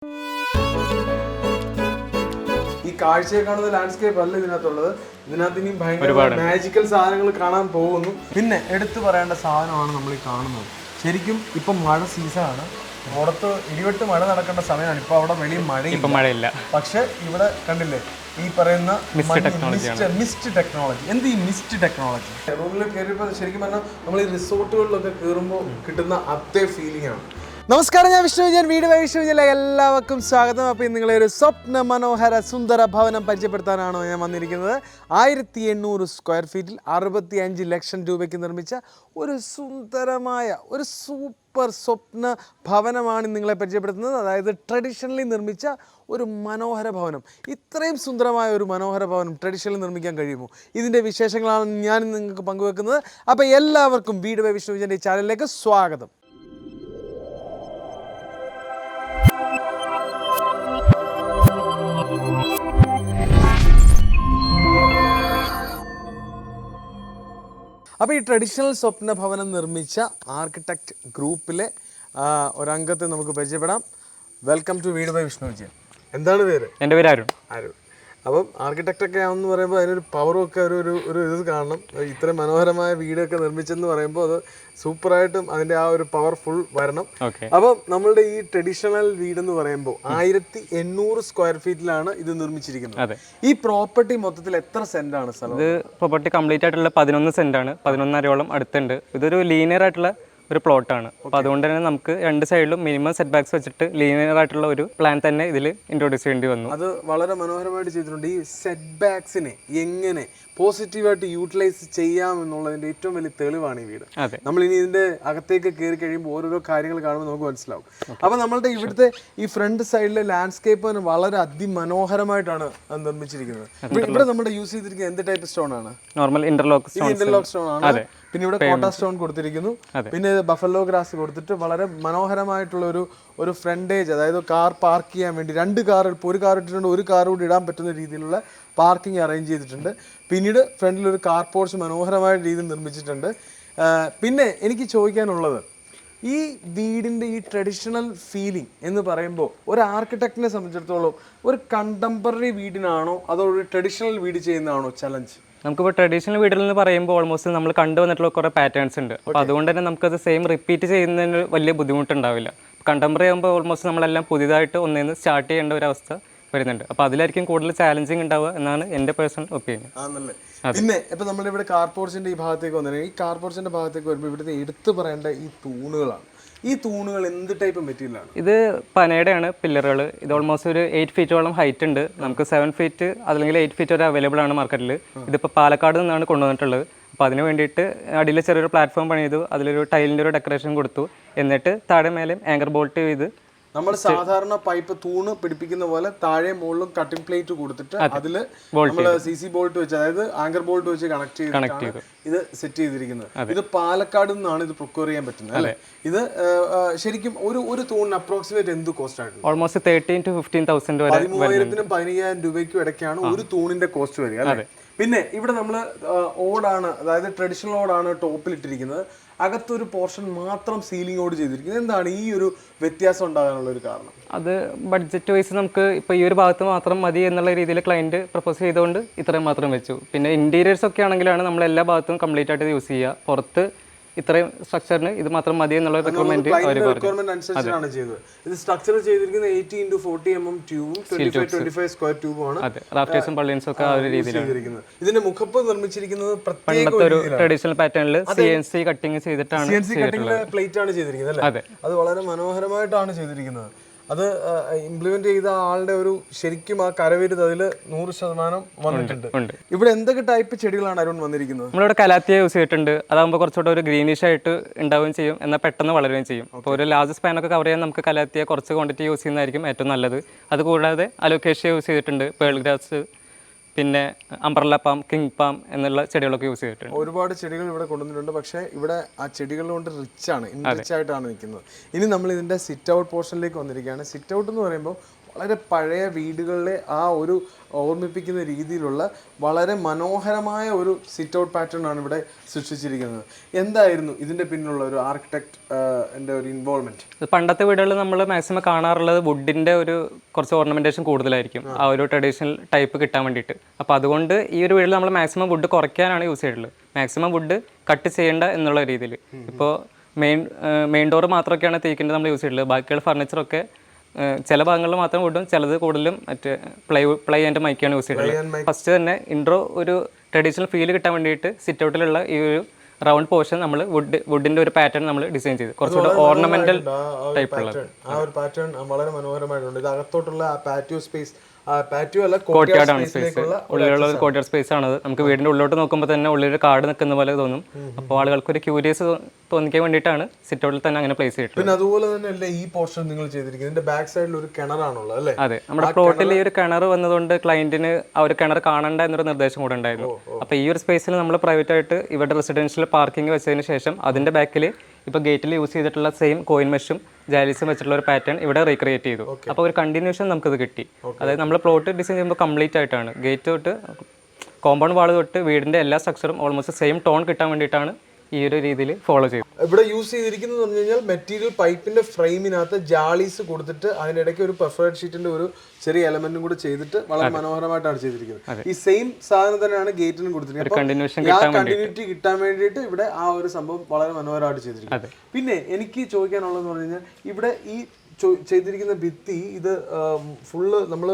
ഈ കാഴ്ചയെ കാണുന്ന ലാൻഡ്സ്കേപ്പ് അല്ല ഇതിനകത്തുള്ളത്. ഇതിനകത്ത് ഇനിയും ഭയങ്കര മാജിക്കൽ സാധനങ്ങൾ കാണാൻ പോകുന്നു. പിന്നെ എടുത്തു പറയേണ്ട സാധനമാണ് നമ്മൾ ഈ കാണുന്നത്. ശരിക്കും ഇപ്പം മഴ സീസണാണ്, പുറത്ത് ഇടിവെട്ട് മഴ നടക്കേണ്ട സമയമാണ്. ഇപ്പൊ അവിടെ വലിയ മഴയില്ല. പക്ഷെ ഇവിടെ കണ്ടില്ലേ ഈ പറയുന്ന മിസ്റ്റ് ടെക്നോളജി. എന്ത് ഈ മിസ്റ്റ് ടെക്നോളജി? റൂമിൽ കയറിയപ്പോൾ ശരിക്കും പറഞ്ഞാൽ നമ്മൾ ഈ റിസോർട്ടുകളിലൊക്കെ കയറുമ്പോൾ കിട്ടുന്ന അതേ ഫീലിംഗ് ആണ്. നമസ്കാരം, ഞാൻ വിഷ്ണു വിജയൻ, വീട് വിഷ്ണു വിജയനിലേക്ക് എല്ലാവർക്കും സ്വാഗതം. അപ്പോൾ നിങ്ങളെ ഒരു സ്വപ്ന മനോഹര സുന്ദര ഭവനം പരിചയപ്പെടുത്താനാണ് ഞാൻ വന്നിരിക്കുന്നത്. 1800 സ്ക്വയർ ഫീറ്റിൽ 65 ലക്ഷം രൂപയ്ക്ക് നിർമ്മിച്ച ഒരു സുന്ദരമായ ഒരു സൂപ്പർ സ്വപ്ന ഭവനമാണ് നിങ്ങളെ പരിചയപ്പെടുത്തുന്നത്. അതായത് ട്രഡീഷണലി നിർമ്മിച്ച ഒരു മനോഹര ഭവനം. ഇത്രയും സുന്ദരമായ ഒരു മനോഹര ഭവനം ട്രഡീഷണലി നിർമ്മിക്കാൻ കഴിയുമോ? ഇതിൻ്റെ വിശേഷങ്ങളാണ് ഞാൻ നിങ്ങൾക്ക് പങ്കുവെക്കുന്നത്. അപ്പോൾ എല്ലാവർക്കും വീട് വിഷ്ണു വിജയൻ്റെ ഈ ചാനലിലേക്ക് സ്വാഗതം. അപ്പോൾ ഈ ട്രഡീഷണൽ സ്വപ്ന ഭവനം നിർമ്മിച്ച ആർക്കിടെക്റ്റ് ഗ്രൂപ്പിലെ ഒരംഗത്തെ നമുക്ക് പരിചയപ്പെടാം. വെൽക്കം ടു വീട് ബൈ വിഷ്ണു വിജയൻ. എന്താണ് പേര്? എൻ്റെ പേര് അരുൺ. അപ്പം ആർക്കിടെക്റ്റൊക്കെ ആണെന്ന് പറയുമ്പോൾ അതിനൊരു പവറൊക്കെ ഒരു ഇത് കാണണം. ഇത്രയും മനോഹരമായ വീടൊക്കെ നിർമ്മിച്ചെന്ന് പറയുമ്പോൾ അത് സൂപ്പറായിട്ടും അതിൻ്റെ ആ ഒരു പവർ ഫുൾ വരണം. അപ്പം നമ്മളുടെ ഈ ട്രഡീഷണൽ വീടെന്ന് പറയുമ്പോൾ 1800 സ്ക്വയർ ഫീറ്റിലാണ് ഇത് നിർമ്മിച്ചിരിക്കുന്നത്. ഈ പ്രോപ്പർട്ടി മൊത്തത്തിൽ എത്ര സെന്റാണ് സ്ഥലം? ഇത് പ്രോപ്പർട്ടി കംപ്ലീറ്റ് ആയിട്ടുള്ള 11 സെന്റാണ്. 11.5 അടുത്തുണ്ട്. ഇതൊരു ലീനിയർ ആയിട്ടുള്ള ഒരു പ്ലോട്ടാണ്. അപ്പോൾ അതുകൊണ്ട് തന്നെ നമുക്ക് രണ്ട് സൈഡിലും മിനിമം സെറ്റ് ബാക്സ് വെച്ചിട്ട് ലീനിയർ ആയിട്ടുള്ള ഒരു പ്ലാൻ തന്നെ ഇതിൽ ഇൻട്രോഡ്യൂസ് ചെയ്യേണ്ടി വന്നു. അത് വളരെ മനോഹരമായിട്ട് ചെയ്തിട്ടുണ്ട്. ഈ സെറ്റ് ബാക്സിനെ എങ്ങനെ പോസിറ്റീവായിട്ട് യൂട്ടിലൈസ് ചെയ്യാം എന്നുള്ളതിൻ്റെ ഏറ്റവും വലിയ തെളിവാണ് ഈ വീട്. നമ്മൾ ഇനി ഇതിൻ്റെ അകത്തേക്ക് കയറി കഴിയുമ്പോൾ ഓരോരോ കാര്യങ്ങൾ കാണുമ്പോൾ നമുക്ക് മനസ്സിലാവും. അപ്പോൾ നമ്മളുടെ ഇവിടുത്തെ ഈ ഫ്രണ്ട് സൈഡിലെ ലാൻഡ്സ്കേപ്പ് വളരെ അതിമനോഹരമായിട്ടാണ് നിർമ്മിച്ചിരിക്കുന്നത്. ഇവിടെ നമ്മുടെ യൂസ് ചെയ്തിരിക്കുന്നത് എന്ത് ടൈപ്പ് സ്റ്റോൺ ആണ്? നോർമൽ ഇന്റർലോക്ക് സ്റ്റോൺ ആണ്. പിന്നെ ഇവിടെ കോട്ട സ്റ്റോൺ കൊടുത്തിരിക്കുന്നു. പിന്നെ ബഫല്ലോ ഗ്രാസ് കൊടുത്തിട്ട് വളരെ മനോഹരമായിട്ടുള്ള ഒരു ഫ്രണ്ടേജ്, അതായത് കാർ പാർക്ക് ചെയ്യാൻ വേണ്ടി രണ്ട് കാർ, ഇപ്പോൾ ഒരു കാർ ഇട്ടിട്ടുണ്ട്, ഒരു കാർ കൂടി ഇടാൻ പറ്റുന്ന രീതിയിലുള്ള പാർക്കിംഗ് അറേഞ്ച് ചെയ്തിട്ടുണ്ട്. പിന്നീട് ഫ്രണ്ടിൽ ഒരു കാർ പോർച്ച് മനോഹരമായ രീതിയിൽ നിർമ്മിച്ചിട്ടുണ്ട്. പിന്നെ എനിക്ക് ചോദിക്കാനുള്ളത്, ഈ വീടിൻ്റെ ഈ ട്രഡീഷണൽ ഫീലിംഗ് എന്ന് പറയുമ്പോൾ ഒരു ആർക്കിടെക്റ്റിനെ സംബന്ധിച്ചിടത്തോളം ഒരു കണ്ടംപററി വീടിനാണോ അതോ ഒരു ട്രഡീഷണൽ വീട് ചെയ്യുന്നതാണോ ചലഞ്ച്? നമുക്കിപ്പോൾ ട്രഡീഷണൽ വീടുകൾ എന്ന് പറയുമ്പോൾ ഓൾമോസ്റ്റ് നമ്മൾ കണ്ടുവന്നിട്ടുള്ള കുറേ പാറ്റേൺസ് ഉണ്ട്. അപ്പോൾ അതുകൊണ്ട് തന്നെ നമുക്കത് സെയിം റിപ്പീറ്റ് ചെയ്യുന്നതിന് വലിയ ബുദ്ധിമുട്ടുണ്ടാവില്ല. കണ്ടംപററി ആകുമ്പോൾ ഓൾമോസ്റ്റ് നമ്മളെല്ലാം പുതിയതായിട്ട് ഒന്നേന്ന് സ്റ്റാർട്ട് ചെയ്യേണ്ട ഒരു അവസ്ഥ വരുന്നുണ്ട്. അപ്പോൾ അതിലായിരിക്കും കൂടുതൽ ചാലഞ്ചിങ് ഉണ്ടാവുക എന്നാണ് എൻ്റെ പേഴ്സണൽ ഒപ്പീനിയൻ. ആണല്ലേ. പിന്നെ ഇപ്പം നമ്മളിവിടെ കാർപോർച്ചിൻ്റെ ഈ ഭാഗത്തേക്ക് വന്നിട്ടുണ്ടെങ്കിൽ ഈ കാർപോർച്ചിൻ്റെ ഭാഗത്തേക്ക് വരുമ്പോൾ ഇവിടുത്തെ എടുത്തു പറയേണ്ട ഈ തൂണുകളാണ്. ഈ തൂണുകൾ എന്ത് ടൈപ്പ് മെറ്റീരിയലാണ്? ഇത് പനയുടെയാണ് പില്ലറുകൾ. ഇത് ഓൾമോസ്റ്റ് ഒരു 8 ഫീറ്റോളം ഹൈറ്റ് ഉണ്ട്. നമുക്ക് 7 ഫീറ്റ് അല്ലെങ്കിൽ 8 ഫീറ്റ് വരെ അവൈലബിൾ ആണ് മാർക്കറ്റിൽ. ഇതിപ്പോൾ പാലക്കാട് നിന്നാണ് കൊണ്ടുവന്നിട്ടുള്ളത്. അപ്പോൾ അതിന് വേണ്ടിയിട്ട് അടിയിൽ ചെറിയൊരു പ്ലാറ്റ്ഫോം പണിതു, അതിലൊരു ടൈലിൻ്റെ ഒരു ഡെക്കറേഷൻ കൊടുത്തു. എന്നിട്ട് താഴെ മേലെയും ആങ്കർ ബോൾട്ട് ചെയ്ത് നമ്മൾ സാധാരണ പൈപ്പ് തൂണ് പിടിപ്പിക്കുന്ന പോലെ താഴെ മുകളിലും കട്ടിംഗ് പ്ലേറ്റ് കൊടുത്തിട്ട് അതിൽ നമ്മൾ CC ബോൾട്ട് വെച്ച്, അതായത് ആങ്കർ ബോൾട്ട് വെച്ച് കണക്ട് ചെയ്തിട്ടാണ് ഇത് സെറ്റ് ചെയ്തിരിക്കുന്നത്. ഇത് പാലക്കാട് നിന്നാണ് ഇത് പ്രൊക്യൂർ ചെയ്യാൻ പറ്റുന്നത് അല്ലേ? ഇത് ശരിക്കും ഒരു തൂണിന് അപ്രോക്സിമേറ്റ് എന്ത് കോസ്റ്റ് ആയിരുന്നു? ഓൾമോസ്റ്റ് 13,000 to 15,000 വരെ. 13,000 15,000 രൂപയ്ക്കും ഇടയ്ക്കാണ് ഒരു തൂണിന്റെ കോസ്റ്റ് വരിക അല്ലേ? പിന്നെ ഇവിടെ നമ്മൾ ഓടാണ്, അതായത് ട്രഡീഷണൽ ഓടാണ് ടോപ്പിലിട്ടിരിക്കുന്നത്. അകത്തൊരു പോർഷൻ മാത്രം സീലിംഗ് ഓട് ചെയ്തിരിക്കുന്നത്. എന്താണ് ഈ ഒരു വ്യത്യാസം ഉണ്ടാകാനുള്ള ഒരു കാരണം? അത് ബഡ്ജറ്റ് വൈസ് നമുക്ക് ഇപ്പോൾ ഈ ഒരു ഭാഗത്ത് മാത്രം മതി എന്നുള്ള രീതിയിൽ ക്ലയൻറ്റ് പ്രപ്പോസ് ചെയ്തുകൊണ്ട് ഇത്രയും മാത്രം വെച്ചു. പിന്നെ ഇൻറ്റീരിയേഴ്സ് ഒക്കെ ആണെങ്കിലാണ് നമ്മൾ എല്ലാ ഭാഗത്തും കംപ്ലീറ്റ് ആയിട്ട് യൂസ് ചെയ്യുക. പുറത്ത് ഇത്രയും സ്ട്രക്ചറിന് ഇത് മാത്രം മതി എന്നുള്ള റിക്വയർമെന്റ് അനുസരിച്ചാണ് ചെയ്തത്. ഇത് സ്ട്രക്ചർ ചെയ്തിരിക്കുന്നത് 80x40 mm ട്യൂബും 25 സ്ക്വയർ ട്യൂബും ആണ്. റാഫ്റ്റേഴ്സും പള്ളിയൻസും ഒക്കെ ആ ഒരു രീതിയിലാണ്. ഇതിന്റെ മുഖപ്പ് നിർമ്മിച്ചിരിക്കുന്നത് പണ്ടത്തെ ഒരു ട്രഡീഷണൽ പാറ്റേണിൽ CNC കട്ടിങ് ചെയ്തിട്ടാണ്. CNC കട്ടിംഗ് പ്ലേറ്റ് ആണ് ചെയ്തിരിക്കുന്നത് അല്ലേ? അത് വളരെ മനോഹരമായിട്ടാണ് ചെയ്തിരിക്കുന്നത്. അത് ഇംപ്ലിമെന്റ് ചെയ്ത ആളുടെ ഒരു ശരിക്കും ആ കരവിരുത് അതിൽ 100% വന്നിട്ടുണ്ട്. ഇവിടെ എന്തൊക്കെ ടൈപ്പ് ചെടികളാണ് അരുൺ വന്നിരിക്കുന്നത്? നമ്മളിവിടെ കലാത്തിയ യൂസ് ചെയ്തിട്ടുണ്ട്. അതാകുമ്പോൾ കുറച്ചുകൂടെ ഒരു ഗ്രീനിഷ് ആയിട്ട് ഉണ്ടാവുകയും ചെയ്യും, എന്നാൽ പെട്ടെന്ന് വളരുകയും ചെയ്യും. അപ്പോൾ ഒരു ലാർജ് സ്പാനൊക്കെ കവർ ചെയ്യാൻ നമുക്ക് കലാത്തിയ കുറച്ച് ക്വാണ്ടിറ്റി യൂസ് ചെയ്യുന്നതായിരിക്കും ഏറ്റവും നല്ലത്. അതുകൂടാതെ അലോക്കേഷ്യ യൂസ് ചെയ്തിട്ടുണ്ട്, പേൾ ഗ്രാസ്, പിന്നെ അംബ്രല്ല പാം, കിങ് പാം എന്നുള്ള ചെടികളൊക്കെ യൂസ് ചെയ്തിട്ടുണ്ട്. ഒരുപാട് ചെടികൾ ഇവിടെ കൊണ്ടുവന്നിട്ടുണ്ട്. പക്ഷേ ഇവിടെ ആ ചെടികൾ കൊണ്ട് റിച്ച് ആയിട്ടാണ് നിൽക്കുന്നത്. ഇനി നമ്മൾ ഇതിൻ്റെ സിറ്റ് ഔട്ട് പോർഷനിലേക്ക് വന്നിരിക്കുകയാണ്. സിറ്റ് ഔട്ട് എന്ന് പറയുമ്പോൾ വളരെ പഴയ വീടുകളിലെ ആ ഒരു ഓർമ്മിപ്പിക്കുന്ന രീതിയിലുള്ള വളരെ മനോഹരമായ ഒരു സിറ്റ് ഔട്ട് പാറ്റേൺ ആണ് ഇവിടെ സൃഷ്ടിച്ചിരിക്കുന്നത്. എന്തായിരുന്നു ഇതിൻ്റെ പിന്നിലുള്ള ഒരു ആർക്കിടെക്ട് എൻ്റെ ഒരു ഇൻവോൾവ്മെൻറ്റ്? പണ്ടത്തെ വീടുകളിൽ നമ്മൾ മാക്സിമം കാണാറുള്ളത് വുഡിൻ്റെ ഒരു കുറച്ച് ഓർണമെൻറ്റേഷൻ കൂടുതലായിരിക്കും, ആ ഒരു ട്രഡീഷണൽ ടൈപ്പ് കിട്ടാൻ വേണ്ടിയിട്ട്. അപ്പോൾ അതുകൊണ്ട് ഈ ഒരു വീട്ടിൽ നമ്മൾ മാക്സിമം വുഡ് കുറയ്ക്കാനാണ് യൂസ് ചെയ്തിട്ടുള്ളത്. മാക്സിമം വുഡ് കട്ട് ചെയ്യേണ്ട എന്നുള്ള രീതിയിൽ. ഇപ്പോൾ മെയിൻ ഡോർ മാത്രമൊക്കെയാണ് തേക്കിൻ്റെ നമ്മൾ യൂസ് ചെയ്തിട്ടുള്ളത്. ബാക്കിയുള്ള ഫർണിച്ചറൊക്കെ ചില ഭാഗങ്ങളിൽ മാത്രം വുഡും ചിലത് കൂടുതലും മറ്റേ പ്ലൈ ആൻഡ് മൈക്കാണ് യൂസ് ചെയ്തിട്ടുള്ളത്. ഫസ്റ്റ് തന്നെ ഇൻട്രോ ഒരു ട്രഡീഷണൽ ഫീൽ കിട്ടാൻ വേണ്ടിയിട്ട് സിറ്റ് ഔട്ടിലുള്ള ഈ ഒരു റൗണ്ട് പോർഷൻ നമ്മൾ വുഡിന്റെ ഒരു പാറ്റേൺ നമ്മൾ ഡിസൈൻ ചെയ്തു, കുറച്ചുകൂടെ ഓർണമെന്റൽ ടൈപ്പുള്ള ആ ഒരു പാറ്റേൺ വളരെ മനോഹരമായിട്ടുണ്ട്. ഇത് അകത്തോട്ടുള്ള പാറ്റിയോ സ്പേസ്, കോർട്ട്യാർഡാണ് സ്പേസ്, ഉള്ളിലുള്ള ഒരു കോർട്ട്യാർഡ് സ്പേസ് ആണത്. നമുക്ക് വീടിന്റെ ഉള്ളിലോട്ട് നോക്കുമ്പോൾ തന്നെ ഉള്ളിലൊരു കാർഡ് നിൽക്കുന്ന പോലെ തോന്നും. അപ്പോൾ ആളുകൾക്ക് ഒരു ക്യൂരിയസ് തോന്നിക്കാൻ വേണ്ടിയിട്ടാണ് സിറ്റ് ഔട്ടിൽ തന്നെ അങ്ങനെ പ്ലേസ് ചെയ്തിട്ടുള്ളത്. പിന്നെ അതുപോലെ തന്നെ അല്ലേ ഈ പോർഷൻ നിങ്ങൾ ചെയ്തിരിക്കുന്നത് ബാക്ക് സൈഡിൽ ഒരു കിണറാണുള്ളത് അല്ലേ? അതെ, നമ്മുടെ പ്ലോട്ടിൽ ഈ ഒരു കിണർ വന്നതുകൊണ്ട് ക്ലയന്റിന് ആ ഒരു കിണർ കാണണ്ട എന്നൊരു നിർദ്ദേശം കൂടെ ഉണ്ടായിരുന്നു. അപ്പോൾ ഈ ഒരു സ്പേസിൽ നമ്മൾ പ്രൈവറ്റ് ആയിട്ട് ഇവിടെ റെസിഡൻഷ്യൽ പാർക്കിംഗ് വെച്ചതിന് ശേഷം അതിന്റെ ബാക്കിൽ ഇപ്പോൾ ഗേറ്റിൽ യൂസ് ചെയ്തിട്ടുള്ള സെയിം കോയിൻ മെഷും ജാലീസും വെച്ചിട്ടുള്ള ഒരു പാറ്റേൺ ഇവിടെ റീക്രിയേറ്റ് ചെയ്തു. അപ്പോൾ ഒരു കണ്ടിന്യൂഷൻ നമുക്കത് കിട്ടി. അതായത് നമ്മൾ പ്ലോട്ട് ഡിസൈൻ ചെയ്യുമ്പോൾ കംപ്ലീറ്റ് ആയിട്ടാണ് ഗേറ്റ് തൊട്ട് കോമ്പൗണ്ട് വാൾ തൊട്ട് വീടിന്റെ എല്ലാ സ്ട്രക്ചറും ഓൾമോസ്റ്റ് സെയിം ടോൺ കിട്ടാൻ വേണ്ടിയിട്ടാണ് ഈ ഒരു രീതിയിൽ ഫോളോ ചെയ്തു. ഇവിടെ യൂസ് ചെയ്തിരിക്കുന്നത് പറഞ്ഞു കഴിഞ്ഞാൽ മെറ്റീരിയൽ പൈപ്പിന്റെ ഫ്രെയിമിനകത്ത് ജാളീസ് കൊടുത്തിട്ട് അതിനിടയ്ക്ക് ഒരു പെർഫറേറ്റ് ഷീറ്റിന്റെ ഒരു ചെറിയ എലമെന്റും കൂടെ ചെയ്തിട്ട് വളരെ മനോഹരമായിട്ടാണ് ചെയ്തിരിക്കുന്നത്. ഈ സെയിം സാധനം തന്നെയാണ് ഗേറ്റിനും കൊടുത്തിരിക്കുന്നത്. ആ കണ്ടിന്യൂറ്റി കിട്ടാൻ വേണ്ടിയിട്ട് ഇവിടെ ആ ഒരു സംഭവം വളരെ മനോഹരമായിട്ട് ചെയ്തിരിക്കുന്നത്. പിന്നെ എനിക്ക് ചോദിക്കാനുള്ളതെന്ന് പറഞ്ഞു കഴിഞ്ഞാൽ ഇവിടെ ഈ ചെയ്തിരിക്കുന്ന ഭിത്തി ഇത് ഫുള്ള് നമ്മൾ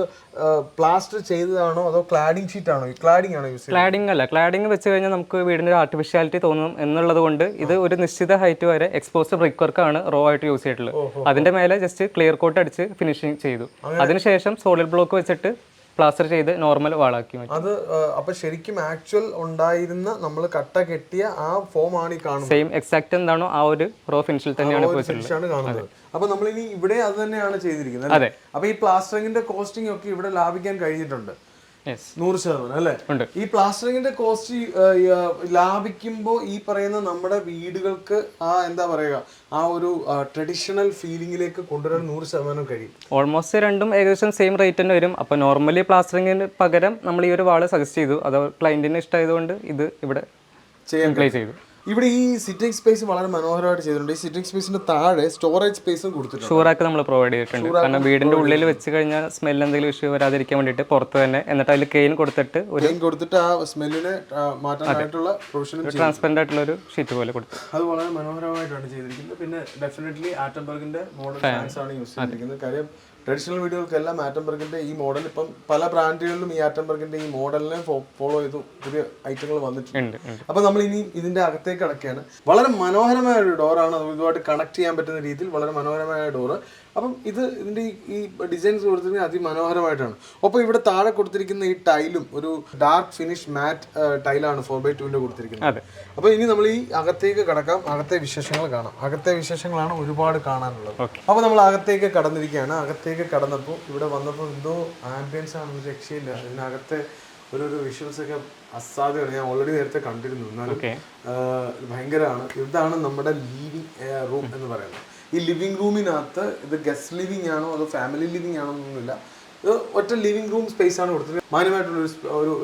പ്ലാസ്റ്റർ ചെയ്തതാണോ അതോ ക്ലാഡിംഗ് ഷീറ്റ് ആണോ? ക്ലാഡിംഗ് ആണോ യൂസ് ചെയ്യുന്നത്? ക്ലാഡിംഗ് അല്ല, ക്ലാഡിംഗ് വെച്ച് കഴിഞ്ഞാൽ നമുക്ക് വീടിന്റെ ഒരു ആർട്ടിഫിഷ്യാലിറ്റി തോന്നും എന്നുള്ളത് കൊണ്ട് ഇത് ഒരു നിശ്ചിത ഹൈറ്റ് വരെ എക്സ്പോസ്ഡ് ബ്രിക്ക് വർക്കാണ് റോ ആയിട്ട് യൂസ് ചെയ്തിട്ടുള്ളത്. അതിന്റെ മേലെ ജസ്റ്റ് ക്ലിയർ കോട്ട് അടിച്ച് ഫിനിഷിംഗ് ചെയ്തു. അതിനുശേഷം സോളിഡ് ബ്ലോക്ക് വെച്ചിട്ട് പ്ലാസ്റ്റർ ചെയ്ത് നോർമൽ വാളാക്കി മാറ്റി. അത് അപ്പൊ ശരിക്കും ആക്ച്വൽ ഉണ്ടായിരുന്ന നമ്മൾ കട്ട കെട്ടിയ ആ ഫോം ആണ് ഈ കാണുന്നത്. സെയിം എക്സാക്ട് എന്താണോ ആ ഒരു റോ ഫിനിഷിൽ തന്നെയാണ് കാണുന്നത്. അപ്പൊ നമ്മൾ ഇനി ഇവിടെ അത് തന്നെയാണ് ചെയ്തിരിക്കുന്നത്. അതെ. അപ്പൊ ഈ പ്ലാസ്റ്ററിംഗിന്റെ കോസ്റ്റിംഗ് ഒക്കെ ഇവിടെ ലാഭിക്കാൻ കഴിഞ്ഞിട്ടുണ്ട് 100% അല്ലേ? ഈ പ്ലാസ്റ്ററിംഗിന്റെ കോസ്റ്റ് ലാഭിക്കുമ്പോൾ ഈ പറയുന്ന നമ്മുടെ വീടുകൾക്ക് ആ എന്താ പറയുക ആ ഒരു ട്രഡീഷണൽ ഫീലിംഗിലേക്ക് കൊണ്ടുവരാൻ 100% കഴിയും. ഓൾമോസ്റ്റ് രണ്ടും ഏകദേശം സെയിം റേറ്റ് തന്നെ വരും. അപ്പോൾ നോർമലി പ്ലാസ്റ്ററിംഗിന് പകരം നമ്മൾ ഈ ഒരു വാള് സജസ്റ്റ് ചെയ്തു. അത് ക്ലയന്റിന് ഇഷ്ടമായതുകൊണ്ട് ഇത് ഇവിടെ ചെയ്യാൻ ചെയ്തു. ഇവിടെ ഈ സിറ്റിംഗ് സ്പേസ് വളരെ മനോഹരമായിട്ട് ചെയ്തിട്ടുണ്ട്. ഈ സിറ്റിംഗ് സ്പേസിന്റെ താഴെ സ്റ്റോറേജ് സ്പേസും കൊടുത്തിട്ടുണ്ട്. ഷൂറാക്ക് നമ്മൾ പ്രൊവൈഡ് ചെയ്തിട്ടുണ്ട്. കാരണം വീടിന്റെ ഉള്ളിൽ വെച്ച് കഴിഞ്ഞാൽ സ്മെൽ എന്തെങ്കിലും ഇഷ്യൂ വരാതിരിക്കാൻ വേണ്ടിയിട്ട് പുറത്ത് തന്നെ എന്നിട്ട് അതിൽ കെയിൻ കൊടുത്തിട്ട് ആ സ്മെല്ലിനെ മാറ്റാനായിട്ടുള്ള ട്രാൻസ്പെറന്റ് ആയിട്ടുള്ള ഒരു ഷീറ്റ് പോലെ കൊടുത്തു. അത് വളരെ മനോഹരമായിട്ടാണ് ചെയ്തിരിക്കുന്നത്. പിന്നെ ഡെഫിനറ്റ്ലി ആറ്റംബർഗിന്റെ മോഡൽ ഫാൻസ് ആണ് യൂസ് ചെയ്തിരിക്കുന്നത്. കാര്യം ട്രഡീഷണൽ വീടുകൾക്കെല്ലാം ആറ്റംബർഗിന്റെ ഈ മോഡൽ ഇപ്പം പല ബ്രാൻഡുകളിലും ഈ ആറ്റംബർഗിന്റെ ഈ മോഡലിനെ ഫോളോ ചെയ്തു പുതിയ ഐറ്റങ്ങൾ വന്നിട്ടുണ്ട്. അപ്പൊ നമ്മൾ ഇനി ഇതിന്റെ അകത്തേക്ക് കടക്കുകയാണ്. വളരെ മനോഹരമായ ഒരു ഡോറാണ്. അത് ഇതുമായിട്ട് കണക്ട് ചെയ്യാൻ പറ്റുന്ന രീതിയിൽ വളരെ മനോഹരമായ ഡോറ്. അപ്പം ഇതിന്റെ ഈ ഡിസൈൻസ് കൊടുത്തിരിക്കുന്നത് അതിമനോഹരമായിട്ടാണ്. ഒപ്പം ഇവിടെ താഴെ കൊടുത്തിരിക്കുന്ന ഈ ടൈലും ഒരു ഡാർക്ക് ഫിനിഷ് മാറ്റ് ടൈലാണ് 4x2 കൊടുത്തിരിക്കുന്നത്. അപ്പൊ ഇനി നമ്മൾ ഈ അകത്തേക്ക് കടക്കാം, അകത്തെ വിശേഷങ്ങൾ കാണാം. അകത്തെ വിശേഷങ്ങളാണ് ഒരുപാട് കാണാനുള്ളത്. അപ്പൊ നമ്മൾ അകത്തേക്ക് കടന്നിരിക്കുകയാണ്. അകത്തേക്ക് കടന്നപ്പോൾ ഇവിടെ വന്നപ്പോൾ എന്തോ ആംബിയൻസ് ആണ്, രക്ഷയില്ല. ഇതിനകത്തെ ഒരു വിഷ്വൽസ് ഒക്കെ അസാധ്യമാണ്. ഞാൻ ഓൾറെഡി നേരത്തെ കണ്ടിരുന്നു, എന്നാലും ഭയങ്കരമാണ്. ഇതാണ് നമ്മുടെ ലിവിങ് റൂം എന്ന് പറയുന്നത്. ഈ ലിവിംഗ് റൂമിനകത്ത് ഇത് ഗസ്റ്റ് ലിവിംഗ് ആണോ അതോ ഫാമിലി ലിവിംഗ് ആണോ എന്നൊന്നുമില്ല. ഇത് ഒറ്റ ലിവിംഗ് റൂം സ്പേസ് ആണ് കൊടുത്തിട്ടുണ്ട്. മാന്യമായിട്ടുള്ള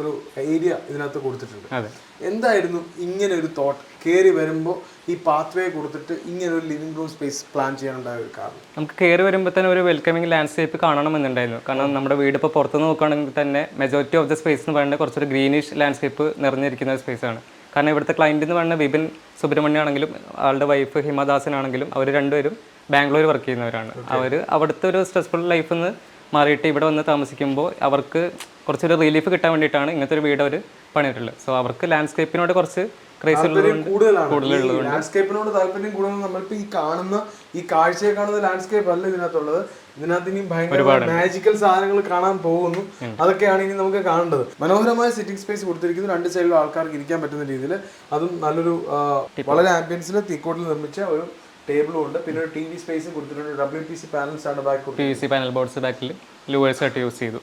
ഒരു ഏരിയ ഇതിനകത്ത് കൊടുത്തിട്ടുണ്ട്. എന്തായിരുന്നു ഇങ്ങനെ ഒരു തോട്ട് കയറി വരുമ്പോൾ ഈ പാത്വേ കൊടുത്തിട്ട് ഇങ്ങനെ ഒരു ലിവിംഗ് റൂം സ്പേസ് പ്ലാൻ ചെയ്യാനുണ്ടായ ഒരു കാരണം? നമുക്ക് കയറി വരുമ്പോൾ തന്നെ ഒരു വെൽക്കമിങ് ലാൻഡ്സ്കേപ്പ് കാണണമെന്നുണ്ടായിരുന്നു. കാരണം നമ്മുടെ വീട് ഇപ്പോൾ പുറത്തുനിന്ന് നോക്കുകയാണെങ്കിൽ തന്നെ മെജോറിറ്റി ഓഫ് ദ സ്പേസ് എന്ന് പറയുന്നത് കുറച്ചൊരു ഗ്രീനിഷ് ലാൻഡ്സ്കേപ്പ് നിറഞ്ഞിരിക്കുന്ന ഒരു സ്പേസാണ്. കാരണം ഇവിടുത്തെ ക്ലയൻറ്റ് എന്ന് പറയുന്നത് വിപിൻ സുബ്രഹ്മണ്യം ആണെങ്കിലും ആളുടെ വൈഫ് ഹിമദാസനാണെങ്കിലും അവർ രണ്ടുപേരും ബാംഗ്ലൂർ വർക്ക് ചെയ്യുന്നവരാണ്. അവർ അവിടുത്തെ ഒരു സ്ട്രെസ്ഫുൾ ലൈഫിൽ നിന്ന് മാറിയിട്ട് ഇവിടെ വന്ന് താമസിക്കുമ്പോൾ അവർക്ക് കുറച്ചൊരു റിലീഫ് കിട്ടാൻ വേണ്ടിയിട്ടാണ് ഇങ്ങനത്തെ ഒരു വീട് അവർ പണിയിട്ടുള്ളത്. സോ അവർക്ക് ലാൻഡ്സ്കേപ്പിനോട് കുറച്ച് ക്രേസ് കൂടുതലുള്ളതുകൊണ്ട് ലാൻഡ്സ്കേപ്പിനോട് താല്പര്യം കൂടുതൽ. നമ്മളിപ്പോൾ ഈ കാണുന്ന ഈ കാഴ്ചയെ കാണുന്ന ലാൻഡ്സ്കേപ്പ് അല്ല ഇതിനകത്തുള്ളത്. ഇതിനകത്ത് ഇനിയും ഭയങ്കര മാജിക്കൽ സാധനങ്ങൾ കാണാൻ പോകുന്നു. അതൊക്കെയാണ് ഇനി നമുക്ക് കാണേണ്ടത്. മനോഹരമായ സിറ്റിംഗ് സ്പേസ് കൊടുത്തിരിക്കുന്നു. രണ്ട് സൈഡിലും ആൾക്കാർക്ക് ഇരിക്കാൻ പറ്റുന്ന രീതിയിൽ. അതും നല്ലൊരു വളരെ ആംബിയൻസിൽ തീക്കോട്ടിൽ നിർമ്മിച്ച ഒരു ടേബിളും ഉണ്ട്. പിന്നെ ഒരു ടി വി സ്പേസും കൊടുത്തിട്ടുണ്ട്. WPC പാനൽസ് ആണ് ബാക്ക്. PVC പാനൽ ബോർഡ്സ് ബാക്കിൽ ലൂവേഴ്സ് ആയിട്ട് യൂസ് ചെയ്തു.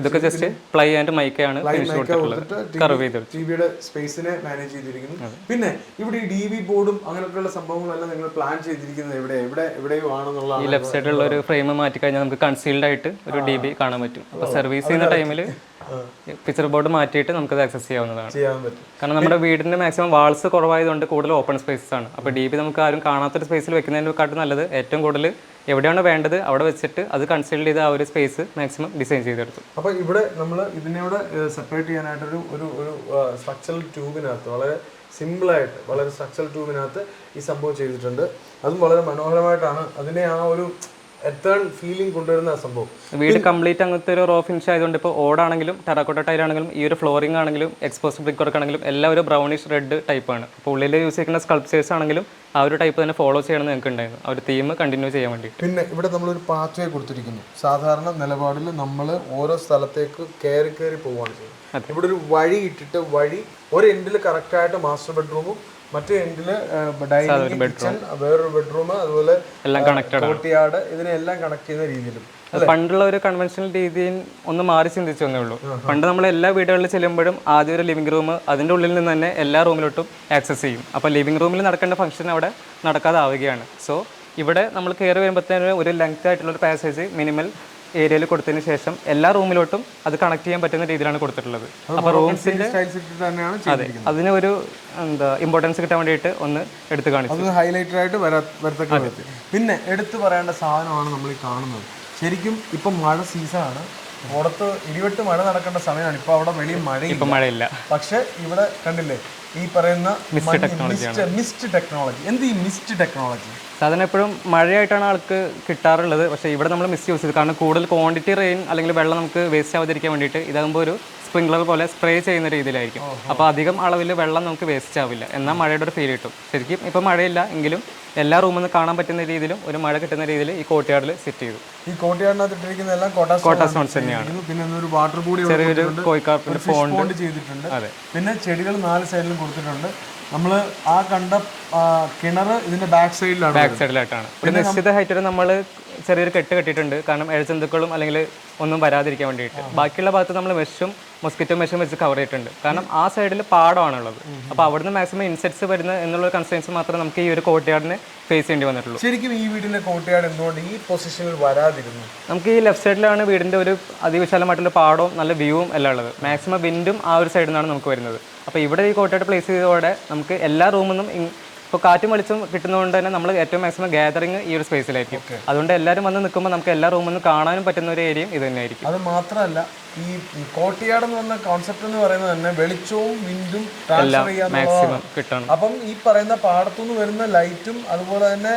ഇതൊക്കെ ജസ്റ്റ് പ്ലൈ ആൻഡ് മൈക്കയാണ് ഫിനിഷ് കൊടുത്തിട്ടുള്ളത്. കർവ് ചെയ്തിട്ട് ടിവിയുടെ സ്പേസിനെ മാനേജ് ചെയ്തിരിക്കുന്നു. പിന്നെ ഇവിടെ ഈ DV ബോർഡും അങ്ങനെയൊക്കെയുള്ള സംഭവങ്ങളെല്ലാം നിങ്ങൾ പ്ലാൻ ചെയ്തിരിക്കുന്നത് എവിടെയോ ആണെന്നുള്ളതാണ്. ഈ ലെഫ്റ്റ് സൈഡിലുള്ള ഒരു ഫ്രെയിം മാറ്റി കഴിഞ്ഞാൽ നമുക്ക് കൺസീൽഡ് ആയിട്ട് ഒരു DB കാണാൻ പറ്റും. അപ്പോൾ സർവീസ് ചെയ്യുന്ന ടൈമിൽ പിക്ചർ ബോർഡ് മാറ്റിയിട്ട് നമുക്കത് ആക്സസ് ചെയ്യാവുന്നതാണ്. കാരണം നമ്മുടെ വീടിന്റെ മാക്സിമം വാൾസ് കുറവായതുകൊണ്ട് കൂടുതൽ ഓപ്പൺ സ്പേസസ് ആണ്. അപ്പോൾ DB നമുക്ക് ആരും കാണാത്തൊരു സ്പേസിൽ വെക്കുന്നതിനെക്കാട്ടും നല്ലത് ഏറ്റവും കൂടുതൽ എവിടെയാണ് വേണ്ടത് അവിടെ വെച്ചിട്ട് അത് കൺസിഡർ ചെയ്ത് ആ ഒരു സ്പേസ് മാക്സിമം ഡിസൈൻ ചെയ്തെടുത്തു. അപ്പോൾ ഇവിടെ നമ്മൾ ഇതിനോട് സെപ്പറേറ്റ് ചെയ്യാനായിട്ടൊരു ഒരു സ്ട്രക്ചറൽ ട്യൂബിനകത്ത് വളരെ സിമ്പിളായിട്ട് വളരെ സ്ട്രക്ചറൽ ട്യൂബിനകത്ത് ഈ സംഭവം ചെയ്തിട്ടുണ്ട്. അതും വളരെ മനോഹരമായിട്ടാണ് അതിനെ ആ ഒരു എത്തേൺ ഫീലിംഗ് കൊണ്ടുവരുന്ന സംഭവം. വീട് കംപ്ലീറ്റ് അങ്ങനത്തെ ഒരു റോ ഫിനിഷ് ആയതുകൊണ്ട് ഇപ്പോൾ ഓടാണെങ്കിലും ടെറാക്കോട്ട ടൈലാണെങ്കിലും ഈ ഒരു ഫ്ലോറിംഗ് ആണെങ്കിലും എക്സ്പോസ്ഡ് ബ്രിക്ക് വർക്ക് ആണെങ്കിലും എല്ലാം ഒരു ബ്രൗണിഷ് റെഡ് ടൈപ്പാണ്. അപ്പോൾ ഉള്ളിൽ യൂസ് ചെയ്യുന്ന സ്കൾപ്ചേഴ്സ് ആണെങ്കിലും ആ ഒരു ടൈപ്പ് തന്നെ ഫോളോ ചെയ്യണമെന്ന് ഞങ്ങൾക്ക് ഉണ്ടായിരുന്നു, ആ ഒരു തീം കണ്ടിന്യൂ ചെയ്യാൻ വേണ്ടി. പിന്നെ ഇവിടെ നമ്മളൊരു പാത്ത് വേ കൊടുത്തിരിക്കുന്നു. സാധാരണ നിലപാടിൽ നമ്മൾ ഓരോ സ്ഥലത്തേക്ക് കയറി പോവുകയാണ് ചെയ്യുന്നത്. ഇവിടെ ഒരു വഴി ഇട്ടിട്ട് ഒരു എൻഡിൽ കറക്റ്റായിട്ട് മാസ്റ്റർ ബെഡ്റൂമും മറ്റേ എൻഡില് ഡൈനിങ് കിച്ചൺ, വേറൊരു ബെഡ്റൂം, അതുപോലെ എല്ലാം കണക്റ്റഡ് കോർട്ട്യാർഡ്, ഇതിനെല്ലാം കണക്ട് ചെയ്യുന്ന രീതിയിലും. പണ്ടുള്ള ഒരു കൺവെൻഷണൽ രീതിയിൽ ഒന്ന് മാറി ചിന്തിച്ചു വന്നേ ഉള്ളൂ. പണ്ട് നമ്മൾ എല്ലാ വീടുകളിൽ ചെല്ലുമ്പോഴും ആദ്യം ഒരു ലിവിംഗ് റൂം, അതിൻ്റെ ഉള്ളിൽ നിന്ന് തന്നെ എല്ലാ റൂമിലോട്ടും ആക്സസ് ചെയ്യും. അപ്പോൾ ലിവിംഗ് റൂമിൽ നടക്കേണ്ട ഫംഗ്ഷൻ അവിടെ നടക്കാതാവുകയാണ്. സോ ഇവിടെ നമ്മൾ കയറി വരുമ്പോഴത്തേന് ഒരു ലെങ്ത് ആയിട്ടുള്ള ഒരു പാസേജ് മിനിമൽ ഏരിയയിൽ കൊടുത്തതിന് ശേഷം എല്ലാ റൂമിലോട്ടും അത് കണക്ട് ചെയ്യാൻ പറ്റുന്ന രീതിയിലാണ് കൊടുത്തിട്ടുള്ളത്. അപ്പോൾ റൂംസിന്റെ അതെ അതിന് ഒരു ഇമ്പോർട്ടൻസ് കിട്ടാൻ വേണ്ടിയിട്ട് ഒന്ന് എടുത്ത് കാണിച്ചു, ഹൈലൈറ്റഡ് ആയിട്ട് വരത്തക്ക. പിന്നെ എടുത്തു പറയേണ്ട സാധനമാണ് നമ്മൾ ഈ കാണുന്നത്. ശരിക്കും ഇപ്പം മഴ സീസണാണ്, പുറത്ത് ഇടിവെട്ട് മഴ നടക്കേണ്ട സമയമാണ്. ഇപ്പോൾ അവിടെ വലിയ മഴയില്ല. പക്ഷെ ഇവിടെ കണ്ടില്ലേ ഈ പറയുന്ന മിസ്റ്റ് ടെക്നോളജി. എന്ത് ഈ മിസ്റ്റ് ടെക്നോളജി? സാധാരണ എപ്പോഴും മഴയായിട്ടാണ് ആൾക്ക് കിട്ടാറുള്ളത്. പക്ഷേ ഇവിടെ നമ്മൾ മിസ് യൂസ് ചെയ്ത്, കാരണം കൂടുതൽ ക്വാണ്ടിറ്റി റെയിൻ അല്ലെങ്കിൽ വെള്ളം നമുക്ക് വേസ്റ്റ് ആവാതിരിക്കാൻ വേണ്ടിയിട്ട് ഇതാകുമ്പോൾ ഒരു സ്പ്രിംഗ്ലർ പോലെ സ്പ്രേ ചെയ്യുന്ന രീതിയിലായിരിക്കും. അപ്പോൾ അധികം അളവിൽ വെള്ളം നമുക്ക് വേസ്റ്റ് ആവില്ല, എന്നാൽ മഴയുടെ ഒരു ഫീൽ കിട്ടും. ശരിക്കും ഇപ്പോൾ മഴയില്ല എങ്കിലും എല്ലാ റൂമിൽ നിന്ന് കാണാൻ പറ്റുന്ന രീതിയിലും ഒരു മഴ കിട്ടുന്ന രീതിയിൽ ഈ കോർട്ട്യാർഡിൽ സെറ്റ് ചെയ്തു. ഈ കോർട്ട്യാർഡിനകത്ത് ഇട്ടിരിക്കുന്ന എല്ലാം കോട്ട സ്റ്റോൺസ് തന്നെയാണ്. പിന്നെ ഒരു വാട്ടർ ബോഡി, ചെറിയൊരു കോഴിക്കാർപ്പിന്റെ ഫോണ്ട് ചെയ്തിട്ടുണ്ട്. അതെ, പിന്നെ ചെടികൾ 4 സൈഡിലും കൊടുത്തിട്ടുണ്ട്. നമ്മൾ ആ കണ്ട കിണർ ഇതിന്റെ ബാക്ക് സൈഡിലായിട്ടാണ്. ഒരു നിശ്ചിത ഹൈറ്റിൽ നമ്മൾ ചെറിയൊരു കെട്ട് കെട്ടിയിട്ടുണ്ട്, കാരണം ഇഴജന്തുക്കളും അല്ലെങ്കിൽ ഒന്നും വരാതിരിക്കാൻ വേണ്ടിയിട്ട്. ബാക്കിയുള്ള ഭാഗത്ത് നമ്മൾ മെഷും മൊസ്കിറ്റോ മെഷും വെച്ച് കവർ ചെയ്തിട്ടുണ്ട്. കാരണം ആ സൈഡിൽ പാടമാണുള്ളത്. അപ്പോൾ അവിടുന്ന് മാക്സിമം ഇൻസെക്ട്സ് വരുന്ന എന്നുള്ള കൺസേൺസ് മാത്രമേ നമുക്ക് ഈ ഒരു കോർട്ട്യാർഡിനെ ഫേസ് ചെയ്യേണ്ടി വന്നിട്ടുള്ളൂ. ശരിക്കും ഈ വീടിന്റെ കോർട്ട്യാർഡ് എന്തുകൊണ്ട് ഈ പൊസിഷനിൽ വരാതിരുന്നു? നമുക്ക് ഈ ലെഫ്റ്റ് സൈഡിലാണ് വീടിന്റെ ഒരു അതിവിശാലമായിട്ടുള്ള പാടവും നല്ല വ്യൂവും എല്ലാം ഉള്ളത്. മാക്സിമം വിൻഡും ആ ഒരു സൈഡിൽ നിന്നാണ് നമുക്ക് വരുന്നത്. അപ്പോൾ ഇവിടെ ഈ കോർട്ട്യാർഡ് പ്ലേസ് ചെയ്തതോടെ നമുക്ക് എല്ലാ റൂമിൽ നിന്നും ഇപ്പോൾ കാറ്റും വെളിച്ചം കിട്ടുന്നതുകൊണ്ട് തന്നെ നമ്മൾ ഏറ്റവും മാക്സിമം ഗാദറിങ് ഈ ഒരു സ്പേസിലായിരിക്കും. അതുകൊണ്ട് എല്ലാവരും വന്ന് നിൽക്കുമ്പോൾ നമുക്ക് എല്ലാ റൂമിൽ നിന്ന് കാണാനും പറ്റുന്ന ഒരു ഏരിയയും ഇത് തന്നെയായിരിക്കും. അത് മാത്രമല്ല ഈ കോർട്ട്യാർഡ് എന്ന് പറഞ്ഞ കോൺസെപ്റ്റ് എന്ന് പറയുന്നത് തന്നെ വെളിച്ചവും വിൻഡും ട്രാൻസ്ഫർ മാക്സിമം കിട്ടണം. അപ്പം ഈ പറയുന്ന പാടത്തുനിന്ന് വരുന്ന ലൈറ്റും അതുപോലെ തന്നെ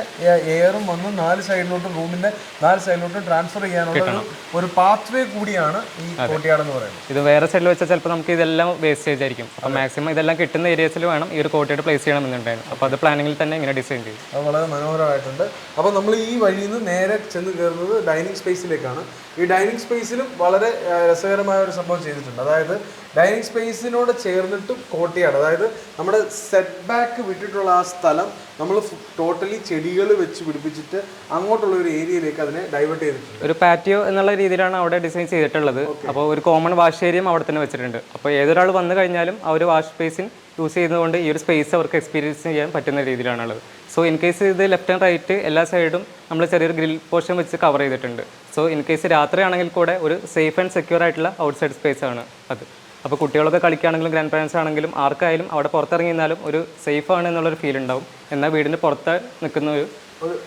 എയറും വന്ന് 4 സൈഡിലോട്ടും റൂമിന്റെ 4 സൈഡിലോട്ടും ട്രാൻസ്ഫർ ചെയ്യാനുള്ള ഒരു പാത്ത് വേ കൂടിയാണ് ഈ കോർട്ട്യാർഡ് എന്ന് പറയുന്നത്. ഇത് വേറെ സൈഡിൽ വെച്ചാൽ ചിലപ്പോൾ നമുക്ക് ഇതെല്ലാം വേസ്റ്റേജ് ആയിരിക്കും. അപ്പോൾ മാക്സിമം ഇതെല്ലാം കിട്ടുന്ന ഏരിയസിൽ വേണം ഈ ഒരു കോർട്ട്യാർഡ് പ്ലേസ് ചെയ്യണമെന്നുണ്ടായിരുന്നു. അപ്പോൾ അത് പ്ലാനിങ്ങിൽ തന്നെ ഇങ്ങനെ ഡിസൈൻ ചെയ്തു. അത് വളരെ മനോഹരമായിട്ടുണ്ട്. അപ്പോൾ നമ്മൾ ഈ വഴിയിൽ നിന്ന് നേരെ ചെന്ന് കയറുന്നത് ഡൈനിങ് സ്പേസിലേക്കാണ്. ഈ ഡൈനിങ് സ്പേസിലും വളരെ രസകരമായ ഒരു സംഭവം ചെയ്തിട്ടുണ്ട്. അതായത് ഡൈനിങ് സ്പേസിനോട് ചേർന്നിട്ടും കോർട്ട്യാർഡ്, അതായത് നമ്മുടെ സെറ്റ് ബാക്ക് വിട്ടിട്ടുള്ള ആ സ്ഥലം നമ്മൾ ടോട്ടലി ചെടികൾ വെച്ച് പിടിപ്പിച്ചിട്ട് അങ്ങോട്ടുള്ള ഒരു ഏരിയയിലേക്ക് അതിനെ ഡൈവേർട്ട് ചെയ്തിട്ടുണ്ട്. ഒരു പാറ്റിയോ എന്നുള്ള രീതിയിലാണ് അവിടെ ഡിസൈൻ ചെയ്തിട്ടുള്ളത്. അപ്പോൾ ഒരു കോമൺ വാഷ് ഏരിയയും അവിടെ തന്നെ വെച്ചിട്ടുണ്ട്. അപ്പോൾ ഏതൊരാൾ വന്നു കഴിഞ്ഞാലും ആ ഒരു വാഷ് സ്പേസിൽ യൂസ് ചെയ്യുന്നതുകൊണ്ട് ഈ ഒരു സ്പേസ് അവർക്ക് എക്സ്പീരിയൻസ് ചെയ്യാൻ പറ്റുന്ന രീതിയിലാണുള്ളത്. സോ ഇൻ കേസ് ഇത് ലെഫ്റ്റ് ആൻഡ് റൈറ്റ് എല്ലാ സൈഡും നമ്മൾ ചെറിയൊരു ഗ്രിൽ പോർഷൻ വെച്ച് കവർ ചെയ്തിട്ടുണ്ട്. സോ ഇൻ കേസ് രാത്രിയാണെങ്കിൽ കൂടെ ഒരു സേഫ് ആൻഡ് സെക്യൂർ ആയിട്ടുള്ള ഔട്ട് സൈഡ് സ്പേസ് ആണ് അത്. അപ്പോൾ കുട്ടികളൊക്കെ കളിക്കുകയാണെങ്കിലും ഗ്രാൻഡ് പാരൻസ് ആണെങ്കിലും ആർക്കായാലും അവിടെ പുറത്തിറങ്ങി നിന്നാലും ഒരു സേഫ് ആണ് എന്നുള്ളൊരു ഫീൽ ഉണ്ടാവും. എന്നാൽ വീടിന് പുറത്ത് നിൽക്കുന്ന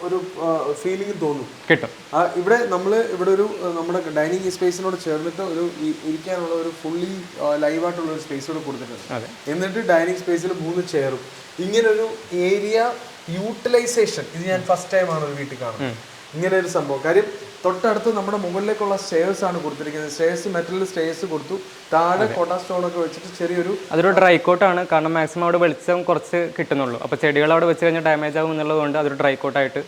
ഒരു ഫീലിംഗ് തോന്നും കിട്ടും. ഇവിടെ ഒരു നമ്മുടെ ഡൈനിങ് സ്പേസിനോട് ചേർന്നിട്ട് ഒരു ഇരിക്കാനുള്ള ഒരു ഫുള്ളി ലൈവായിട്ടുള്ള ഒരു സ്പേസ് കൂടെ കൊടുത്തിട്ടുണ്ട്. എന്നിട്ട് ഡൈനിങ് സ്പേസിൽ 3 ചെയറും. ഇങ്ങനൊരു ഏരിയ യൂട്ടിലൈസേഷൻ ഇത് ഞാൻ ഫസ്റ്റ് ടൈമാണ് ഒരു വീട്ടിൽ കാണുന്നത്. ഇങ്ങനെ ഒരു സംഭവം. കാര്യം തൊട്ടടുത്ത് നമ്മുടെ മുകളിലേക്കുള്ള സ്റ്റെയർസ് ആണ് കൊടുത്തിരിക്കുന്നത്. സ്റ്റെയർസ് മെറ്റൽ സ്റ്റെയർസ് കൊടുത്തു, താഴെ കോട്ട സ്റ്റോൺ ഒക്കെ വെച്ചിട്ട് ചെറിയൊരു അതൊരു ഡ്രൈ കോട്ടാണ്. കാരണം മാക്സിമം അവിടെ വെളിച്ചം കുറച്ച് കിട്ടുന്നുള്ളൂ. അപ്പോൾ ചെടികൾ അവിടെ വെച്ച് കഴിഞ്ഞാൽ ഡാമേജ് ആകും എന്നുള്ളതുകൊണ്ട് അതൊരു ഡ്രൈ കോട്ടായിട്ട്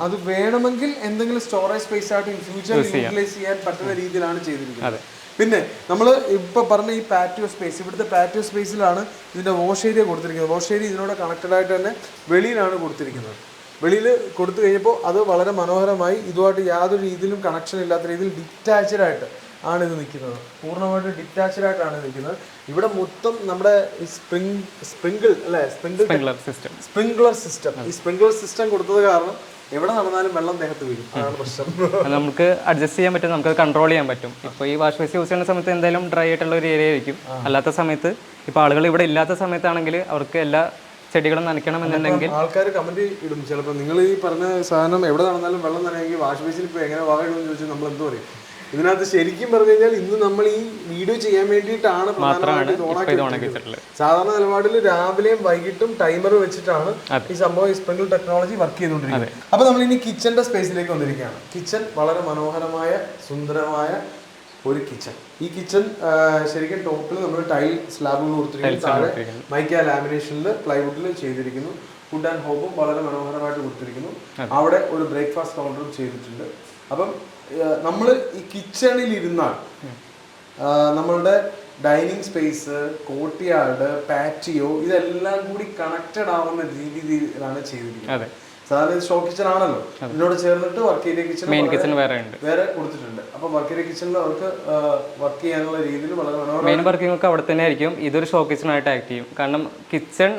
അത് വേണമെങ്കിൽ എന്തെങ്കിലും സ്റ്റോറേജ് സ്പേസ് ആയിട്ട് ഇൻ ഫ്യൂച്ചർ യൂട്ടിലൈസ് ചെയ്യാൻ പറ്റുന്ന രീതിയിലാണ് ചെയ്തിരിക്കുന്നത്. പിന്നെ നമ്മൾ ഇപ്പോൾ പറഞ്ഞ ഈ പാറ്റിയോ സ്പേസ്, ഇവിടുത്തെ പാറ്റിയോ സ്പേസിലാണ് ഇതിൻ്റെ വാഷ് ഏരിയ കൊടുത്തിരിക്കുന്നത്. വാഷ് ഏരിയ ഇതിനോട് കണക്റ്റഡ് ആയിട്ട് തന്നെ വെളിയിലാണ് കൊടുത്തിരിക്കുന്നത്. വെളിയിൽ കൊടുത്തു കഴിഞ്ഞപ്പോൾ അത് വളരെ മനോഹരമായി ഇതുമായിട്ട് യാതൊരു രീതിയിലും കണക്ഷൻ ഇല്ലാത്ത രീതിയിൽ ഡിറ്റാച്ച്ഡ് ആയിട്ട് ആണ് ഇത് നിൽക്കുന്നത്. പൂർണ്ണമായിട്ട് ഡിറ്റാച്ച്ഡ് ആയിട്ടാണ് നിൽക്കുന്നത്. ഇവിടെ മൊത്തം നമ്മുടെ ഈ സ്പ്രിങ്കിൾ അല്ലേ സ്പ്രിങ്ക്ലർ സിസ്റ്റം ഈ സ്പ്രിങ്ക്ലർ സിസ്റ്റം കൊടുത്തത് കാരണം എവിടെ നടന്നാലും വെള്ളം ദേഹത്ത് വീഴും. അതാണ് പ്രശ്നം. നമുക്ക് അഡ്ജസ്റ്റ് ചെയ്യാൻ പറ്റും, നമുക്ക് കൺട്രോൾ ചെയ്യാൻ പറ്റും. ഇപ്പോൾ ഈ വാഷ് ബേസ് യൂസ് ചെയ്യുന്ന സമയത്ത് എന്തായാലും ഡ്രൈ ആയിട്ടുള്ള ഒരു ഏരിയ ആയിരിക്കും. അല്ലാത്ത സമയത്ത് ഇപ്പോൾ ആളുകൾ ഇവിടെ ഇല്ലാത്ത സമയത്താണെങ്കിൽ അവർക്ക് എല്ലാ ചെടികളും നനയ്ക്കണം എന്നുണ്ടെങ്കിൽ ആൾക്കാർ കമന്റ് ഇടും. ചിലപ്പോൾ നിങ്ങൾ ഈ പറഞ്ഞ സാധനം എവിടെ നടന്നാലും വെള്ളം നനയെങ്കിൽ വാഷ് ബേസിൽ ഇപ്പോൾ എങ്ങനെ വാങ്ങിടുമെന്ന് ചോദിച്ചാൽ നമ്മൾ എന്ത് പറയും? ഇതിനകത്ത് ശരിക്കും പറഞ്ഞു കഴിഞ്ഞാൽ ഇന്ന് നമ്മൾ ഈ വീഡിയോ ചെയ്യാൻ വേണ്ടിയിട്ടാണ് സാധാരണ നിലപാടിൽ രാവിലെയും വൈകിട്ടും ടൈമർ വെച്ചിട്ടാണ് ഈ സംഭവം ഈ സ്പ്രിംഗിൾ ടെക്നോളജി വർക്ക് ചെയ്തുകൊണ്ടിരിക്കുന്നത്. അപ്പൊ നമ്മൾ ഇനി കിച്ചന്റെ സ്പേസിലേക്ക് വന്നിരിക്കുകയാണ്. കിച്ചൺ വളരെ മനോഹരമായ സുന്ദരമായ ഒരു കിച്ചൺ. ഈ കിച്ചൺ ശരിക്കും ടോപ്പിൽ നമ്മൾ ടൈൽ സ്ലാബുകൾ കൊടുത്തിരിക്കുന്നു, താഴെ മൈക്ക ലാമിനേഷനിൽ പ്ലൈവുഡിൽ ചെയ്തിരിക്കുന്നു. ഫുഡ് ആൻഡ് ഹോപ്പും വളരെ മനോഹരമായിട്ട് കൊടുത്തിരിക്കുന്നു. അവിടെ ഒരു ബ്രേക്ക്ഫാസ്റ്റ് കൗണ്ടറും ചെയ്തിട്ടുണ്ട്. അപ്പം നമ്മൾ ഈ കിച്ചണിൽ ഇരുന്നാൽ നമ്മളുടെ ഡൈനിങ് സ്പേസ്, കോർട്ട്യാർഡ്, പാറ്റിയോ ഇതെല്ലാം കൂടി കണക്റ്റഡ് ആവുന്ന രീതിയിലാണ് ചെയ്തിരിക്കുന്നത്. സാധാരണ ഷോ കിച്ചൺ ആണല്ലോ, ഇതിനോട് ചേർന്നിട്ട് വർക്ക് ഏരിയ കിച്ചൺ വേറെ കൊടുത്തിട്ടുണ്ട്. അപ്പൊ വർക്ക് ഏരിയ കിച്ചണിൽ അവർക്ക് വർക്ക് ചെയ്യാനുള്ള രീതിയിൽ വളരെ മനോഹരമായ മെയിൻ വർക്കിംഗ് ഒക്കെ അവിടെ തന്നെ ആയിരിക്കും. ഇതൊരു ഷോ കിച്ചൺ ആയിട്ട് ആക്ട് ചെയ്യും. കാരണം കിച്ചൺ,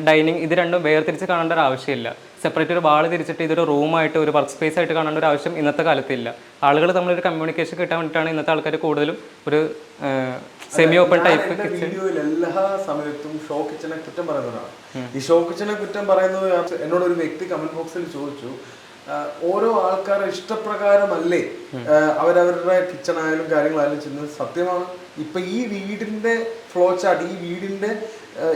ഡൈനിങ് ഇത് രണ്ടും വേർതിരിച്ച് കാണേണ്ട ഒരു ആവശ്യമില്ല. സെപ്പറേറ്റ് ഒരു വാള് തിരിച്ചിട്ട് ഇതൊരു റൂമായിട്ട് ഒരു വർക്ക് സ്പേസ് ആയിട്ട് കാണേണ്ട ഒരു ആവശ്യം ഇന്നത്തെ കാലത്തില്ല. ആളുകൾ തമ്മിലൊരു കമ്മ്യൂണിക്കേഷൻ കിട്ടാൻ വേണ്ടിയിട്ടാണ് ഇന്നത്തെ ആൾക്കാർ കൂടുതലും ഒരു സെമി ഓപ്പൺ ടൈപ്പ് വീഡിയോയിൽ എല്ലാ സമയത്തും ഷോ കിച്ചനെ കുറ്റം പറയുന്നതാണ്. ഈ ഷോ കിച്ചനെ കുറ്റം പറയുന്നത് എന്നോട് ഒരു വ്യക്തി കമന്റ് ബോക്സിൽ ചോദിച്ചു, ഓരോ ആൾക്കാരുടെ ഇഷ്ടപ്രകാരമല്ലേ അവരവരുടെ കിച്ചൺ ആയാലും കാര്യങ്ങളായാലും ചെയ്യുന്നത്. സത്യമാണ്. ഇപ്പൊ ഈ വീടിന്റെ ഫ്ലോ ചാർട്ട്, ഈ വീടിന്റെ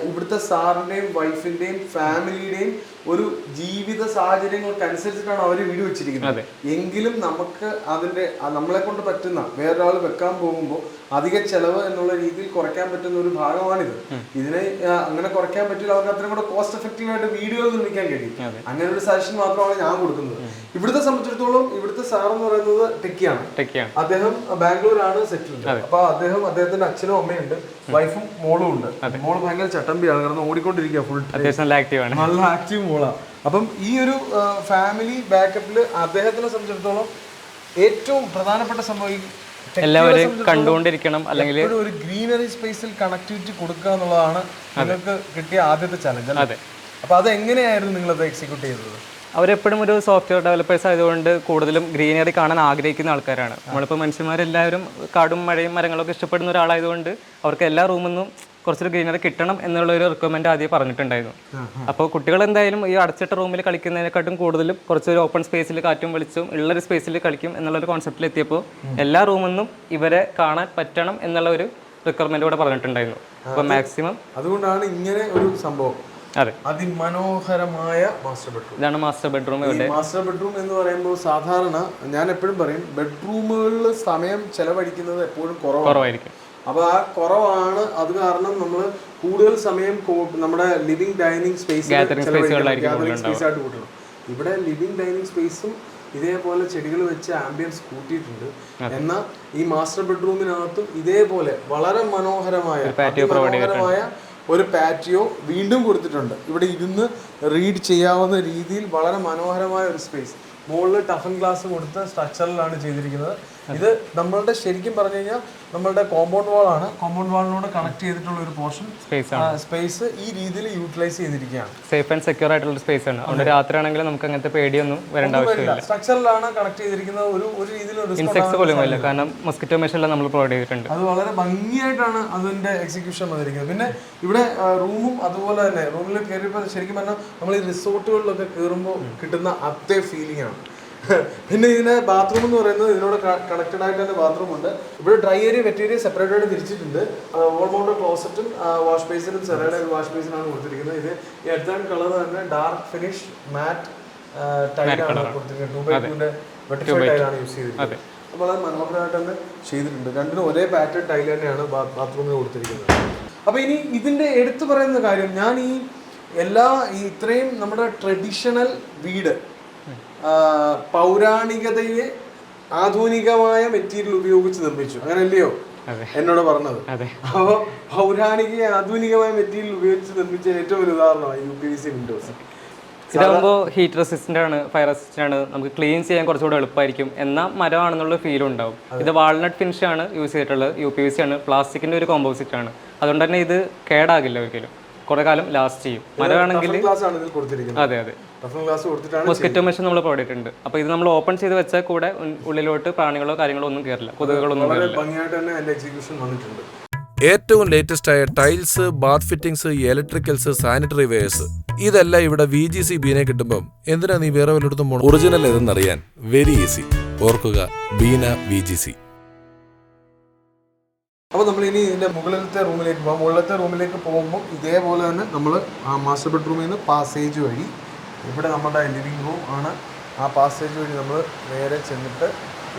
ഇവിടുത്തെ സാറിന്റെയും വൈഫിന്റെയും ഫാമിലിയുടെയും ഒരു ജീവിത സാഹചര്യങ്ങൾക്കനുസരിച്ചിട്ടാണ് അവർ വീട് വെച്ചിരിക്കുന്നത്. എങ്കിലും നമുക്ക് അതിന്റെ നമ്മളെ കൊണ്ട് പറ്റുന്ന വേറൊരാൾ വെക്കാൻ പോകുമ്പോൾ അധിക ചെലവ് എന്നുള്ള രീതിയിൽ കുറയ്ക്കാൻ പറ്റുന്ന ഒരു ഭാഗമാണിത്. ഇതിനെ അങ്ങനെ കുറയ്ക്കാൻ പറ്റില്ല. അവർക്ക് അത്രയും കൂടെ കോസ്റ്റ് എഫക്റ്റീവ് ആയിട്ട് വീടുകൾ നിർമ്മിക്കാൻ കഴിയും. അങ്ങനെ ഒരു സജഷൻ മാത്രമാണ് ഞാൻ കൊടുക്കുന്നത്. ഇവിടുത്തെ സംബന്ധിച്ചിടത്തോളം ഇവിടുത്തെ സാർ എന്ന് പറയുന്നത് ടെക്കിയാണ്. അദ്ദേഹം ബാംഗ്ലൂരാണ് സെറ്റിൽഡ്. അപ്പൊ അദ്ദേഹത്തിന്റെ അച്ഛനും അമ്മയുണ്ട്, വൈഫും മോളും ഉണ്ട്. മോള് ഭയങ്കര ചട്ടമ്പിയാണ്, കാരണം ഓടിക്കൊണ്ടിരിക്കുക ഫുൾ നല്ല ആക്റ്റീവ് മോളാണ്. അപ്പം ഈ ഒരു ഫാമിലി ബാക്കപ്പില് അദ്ദേഹത്തിനെ സംബന്ധിച്ചിടത്തോളം ഏറ്റവും പ്രധാനപ്പെട്ട സംഭവം എല്ലാവരും കണ്ടുകൊണ്ടിരിക്കണം, അല്ലെങ്കിൽ ഒരു ഗ്രീനറി സ്പേസിൽ കണക്ടിവിറ്റി കൊടുക്കുക എന്നുള്ളതാണ് നിങ്ങൾക്ക് കിട്ടിയ ആദ്യത്തെ ചലഞ്ച്. അതെ. അപ്പൊ അത് എങ്ങനെയായിരുന്നു നിങ്ങൾ അത് എക്സിക്യൂട്ട് ചെയ്തത്? അവരെപ്പോഴും ഒരു സോഫ്റ്റ്വെയർ ഡെവലപ്പേഴ്സ് ആയതുകൊണ്ട് കൂടുതലും ഗ്രീനറി കാണാൻ ആഗ്രഹിക്കുന്ന ആൾക്കാരാണ്. നമ്മളിപ്പോൾ മനുഷ്യന്മാരെല്ലാവരും കാടും മഴയും മരങ്ങളൊക്കെ ഇഷ്ടപ്പെടുന്ന ഒരാളായതുകൊണ്ട് അവർക്ക് എല്ലാ റൂമിൽ നിന്നും കുറച്ചൊരു ഗ്രീനറി കിട്ടണം എന്നുള്ളൊരു റിക്വയർമെന്റ് ആദ്യം പറഞ്ഞിട്ടുണ്ടായിരുന്നു. അപ്പോൾ കുട്ടികൾ എന്തായാലും ഈ അടച്ചിട്ട റൂമിൽ കളിക്കുന്നതിനെക്കാട്ടും കൂടുതലും കുറച്ചൊരു ഓപ്പൺ സ്പേസിൽ കാറ്റും വെളിച്ചവും ഉള്ളൊരു സ്പേസിൽ കളിക്കും എന്നുള്ളൊരു കോൺസെപ്റ്റിൽ എത്തിയപ്പോൾ എല്ലാ റൂമിൽ നിന്നും ഇവരെ കാണാൻ പറ്റണം എന്നുള്ള ഒരു റിക്വയർമെന്റ് കൂടെ പറഞ്ഞിട്ടുണ്ടായിരുന്നു. അപ്പോൾ മാക്സിമം അതുകൊണ്ടാണ് ഇങ്ങനെ ഒരു സംഭവം. അതെ, അതിമനോഹരമായ മാസ്റ്റർ ബെഡ്റൂം. ഇതാണ് മാസ്റ്റർ ബെഡ്റൂം. മാസ്റ്റർ ബെഡ്റൂം എന്ന് പറയുമ്പോൾ സാധാരണ ഞാൻ എപ്പോഴും പറയും, ബെഡ്റൂമുകളിൽ സമയം ചെലവഴിക്കുന്നത് എപ്പോഴും കുറവായിരിക്കും. അപ്പോൾ ആ കുറവാണ്. അത് കാരണം നമ്മൾ കൂടുതൽ സമയം നമ്മുടെ living dining space gathering space ആയിട്ട് കൂട്ടണം. ഇവിടെ ലിവിംഗ് ഡൈനിങ് സ്പേസും ഇതേപോലെ ചെടികൾ വെച്ച് ആംബിയൻസ് കൂട്ടിയിട്ടുണ്ട്. എന്നാൽ ഈ മാസ്റ്റർ ബെഡ്റൂമിനകത്തും ഇതേപോലെ വളരെ മനോഹരമായ ഒരു പാറ്റിയോ വീണ്ടും കൊടുത്തിട്ടുണ്ട്. ഇവിടെ ഇരുന്ന് റീഡ് ചെയ്യാവുന്ന രീതിയിൽ വളരെ മനോഹരമായ ഒരു സ്പേസ്. മുകളിൽ ടഫൻ ഗ്ലാസ് കൊടുത്ത സ്ട്രക്ചറിലാണ് ചെയ്തിരിക്കുന്നത്. ഇത് നമ്മളുടെ ശരിക്കും പറഞ്ഞു കഴിഞ്ഞാൽ നമ്മളുടെ കോമ്പൗണ്ട് വാളാണ്. കോമ്പൗണ്ട് വാളിനോട് കണക്ട് ചെയ്തിട്ടുള്ള ഒരു പോർഷൻ സ്പേസ് ഈ രീതിയിൽ യൂട്ടിലൈസ് ചെയ്തിരിക്കുകയാണ്. സേഫ് ആൻഡ് സെക്യൂർ ആയിട്ടുള്ള സ്പേസ് ആണ്. അതുകൊണ്ട് രാത്രി ആണെങ്കിലും നമുക്ക് അങ്ങനത്തെ പേടിയൊന്നും വരേണ്ട ആവശ്യമില്ല. സ്ട്രക്ചറിലാണ് കണക്ട് ചെയ്തിരിക്കുന്നത്. ഒരു രീതിയിലും ഇൻസെക്ട്സ് പോലും ഇല്ല, കാരണം മൊസ്കിറ്റോ മെഷെല്ലാം നമ്മൾ പ്രൊവൈഡ് ചെയ്തിട്ടുണ്ട്. അത് വളരെ ഭംഗിയായിട്ടാണ് അതിന്റെ എക്സിക്യൂഷൻ വന്നിരിക്കുന്നത്. പിന്നെ ഇവിടെ റൂമും അതുപോലെ തന്നെ റൂമിൽ കയറിയപ്പോൾ ശരിക്കും പറഞ്ഞാൽ നമ്മൾ ഈ റിസോർട്ടുകളിലൊക്കെ കയറുമ്പോൾ കിട്ടുന്ന അതേ ഫീലിംഗ് ആണ്. പിന്നെ ഇതിന് ബാത്റൂം എന്ന് പറയുന്നത് ഇതിനോട് കണക്റ്റഡ് ആയിട്ട് തന്നെ ബാത്റൂം ഉണ്ട്. ഇവിടെ dry area wet area separate ആയിട്ട് തിരിച്ചിട്ടുണ്ട്. വോൾ മൗണ്ടഡ് ക്ലോസറ്റും വാഷ് ബേസിനും സെറയുടെ വാഷ് ബേസിനാണ് കൊടുത്തിരിക്കുന്നത്. ഇത് ഈ അടുത്ത കളർ തന്നെ ഡാർക്ക് ഫിനിഷ് മാറ്റ് ടൈലാണ് കൊടുത്തിരിക്കുന്നത്. 2x2 വെട്ടിഫൈഡ് ടൈലാണ് യൂസ് ചെയ്തിരിക്കുന്നത്. അപ്പോൾ അത് മനോഹരമായിട്ട് തന്നെ ചെയ്തിട്ടുണ്ട്. രണ്ടിനും ഒരേ പാറ്റേൺ ടൈൽ തന്നെയാണ് ബാത്റൂമിൽ കൊടുത്തിരിക്കുന്നത്. അപ്പോൾ ഇനി ഇതിന്റെ എടുത്തു പറയുന്ന കാര്യം, ഞാൻ ഈ ഇത്രയും നമ്മുടെ ട്രഡീഷണൽ വീട് പൗരാണികതയെ ആധുനികമായ മെറ്റീരിയൽ ഉപയോഗിച്ച് നിർമ്മിച്ചു, അങ്ങനല്ലയോ എന്നോട് പറഞ്ഞത്? അപ്പോൾ പൗരാണികയെ ആധുനികമായ മെറ്റീരിയൽ ഉപയോഗിച്ച് നിർമ്മിച്ച ഏറ്റവും ഒരു ഉദാഹരണമാണ് UPVC വിൻഡോസ്. ഇതാകുമ്പോൾ ഹീറ്റ് റെസിസ്റ്റന്റ് ആണ്, ഫയർ റെസിസ്റ്റന്റ് ആണ്, നമുക്ക് ക്ലീൻ ചെയ്യാൻ കുറച്ചുകൂടെ എളുപ്പമായിരിക്കും. എന്നാൽ മരമാണെന്നുള്ള ഫീലും ഉണ്ടാവും. ഇത് വാൾനട്ട് ഫിനിഷ് ആണ് യൂസ് ചെയ്തിട്ടുള്ളത്, UPVC ആണ്, പ്ലാസ്റ്റിക്കിന്റെ ഒരു കോമ്പോസിറ്റ് ആണ്. അതുകൊണ്ട് തന്നെ ഇത് കേടാകില്ല ഒരിക്കലും, കുറെ കാലം ലാസ്റ്റ് ചെയ്യും. മരമാണെങ്കിൽ അതെ അതെ മോസ്കിറ്റോ മെഷീൻ നമ്മൾ പ്രൊവൈഡ് ചെയ്തിട്ടുണ്ട്. അപ്പോൾ ഇത് നമ്മൾ ഓപ്പൺ ചെയ്ത് വെച്ചാൽ കൂടെ ഉള്ളിലോട്ട് പ്രാണികളോ കാര്യങ്ങളോ ഒന്നും കയറില്ല, കൊതുകുകളൊന്നും കയറില്ല. ഏറ്റവും ലേറ്റസ്റ്റ് ആയ tiles, Baat fittings, electricals, sanitary wears ഇതെല്ലാം ഇവിടെ VGC ബീനെ കിട്ടുമ്പം എന്തിനാ നീ വേറെ വല്ലയിടത്തും പോകണം? ഒറിജിനൽ ഏതെന്നറിയാൻ വെരി ഈസി. ഓർക്കുക, ബീന VGC. അപ്പോൾ നമ്മൾ ഇനി ഇതിൻ്റെ മുകളിലത്തെ റൂമിലേക്ക് പോകാം. മുകളിലത്തെ റൂമിലേക്ക് പോകുമ്പോൾ ഇതേപോലെ തന്നെ നമ്മൾ ആ മാസ്റ്റർ ബെഡ്റൂമിൽ നിന്ന് പാസേജ് വഴി, ഇവിടെ നമ്മുടെ ലിവിങ് റൂം ആണ്, ആ പാസേജ് വഴി നമ്മൾ നേരെ ചെന്നിട്ട്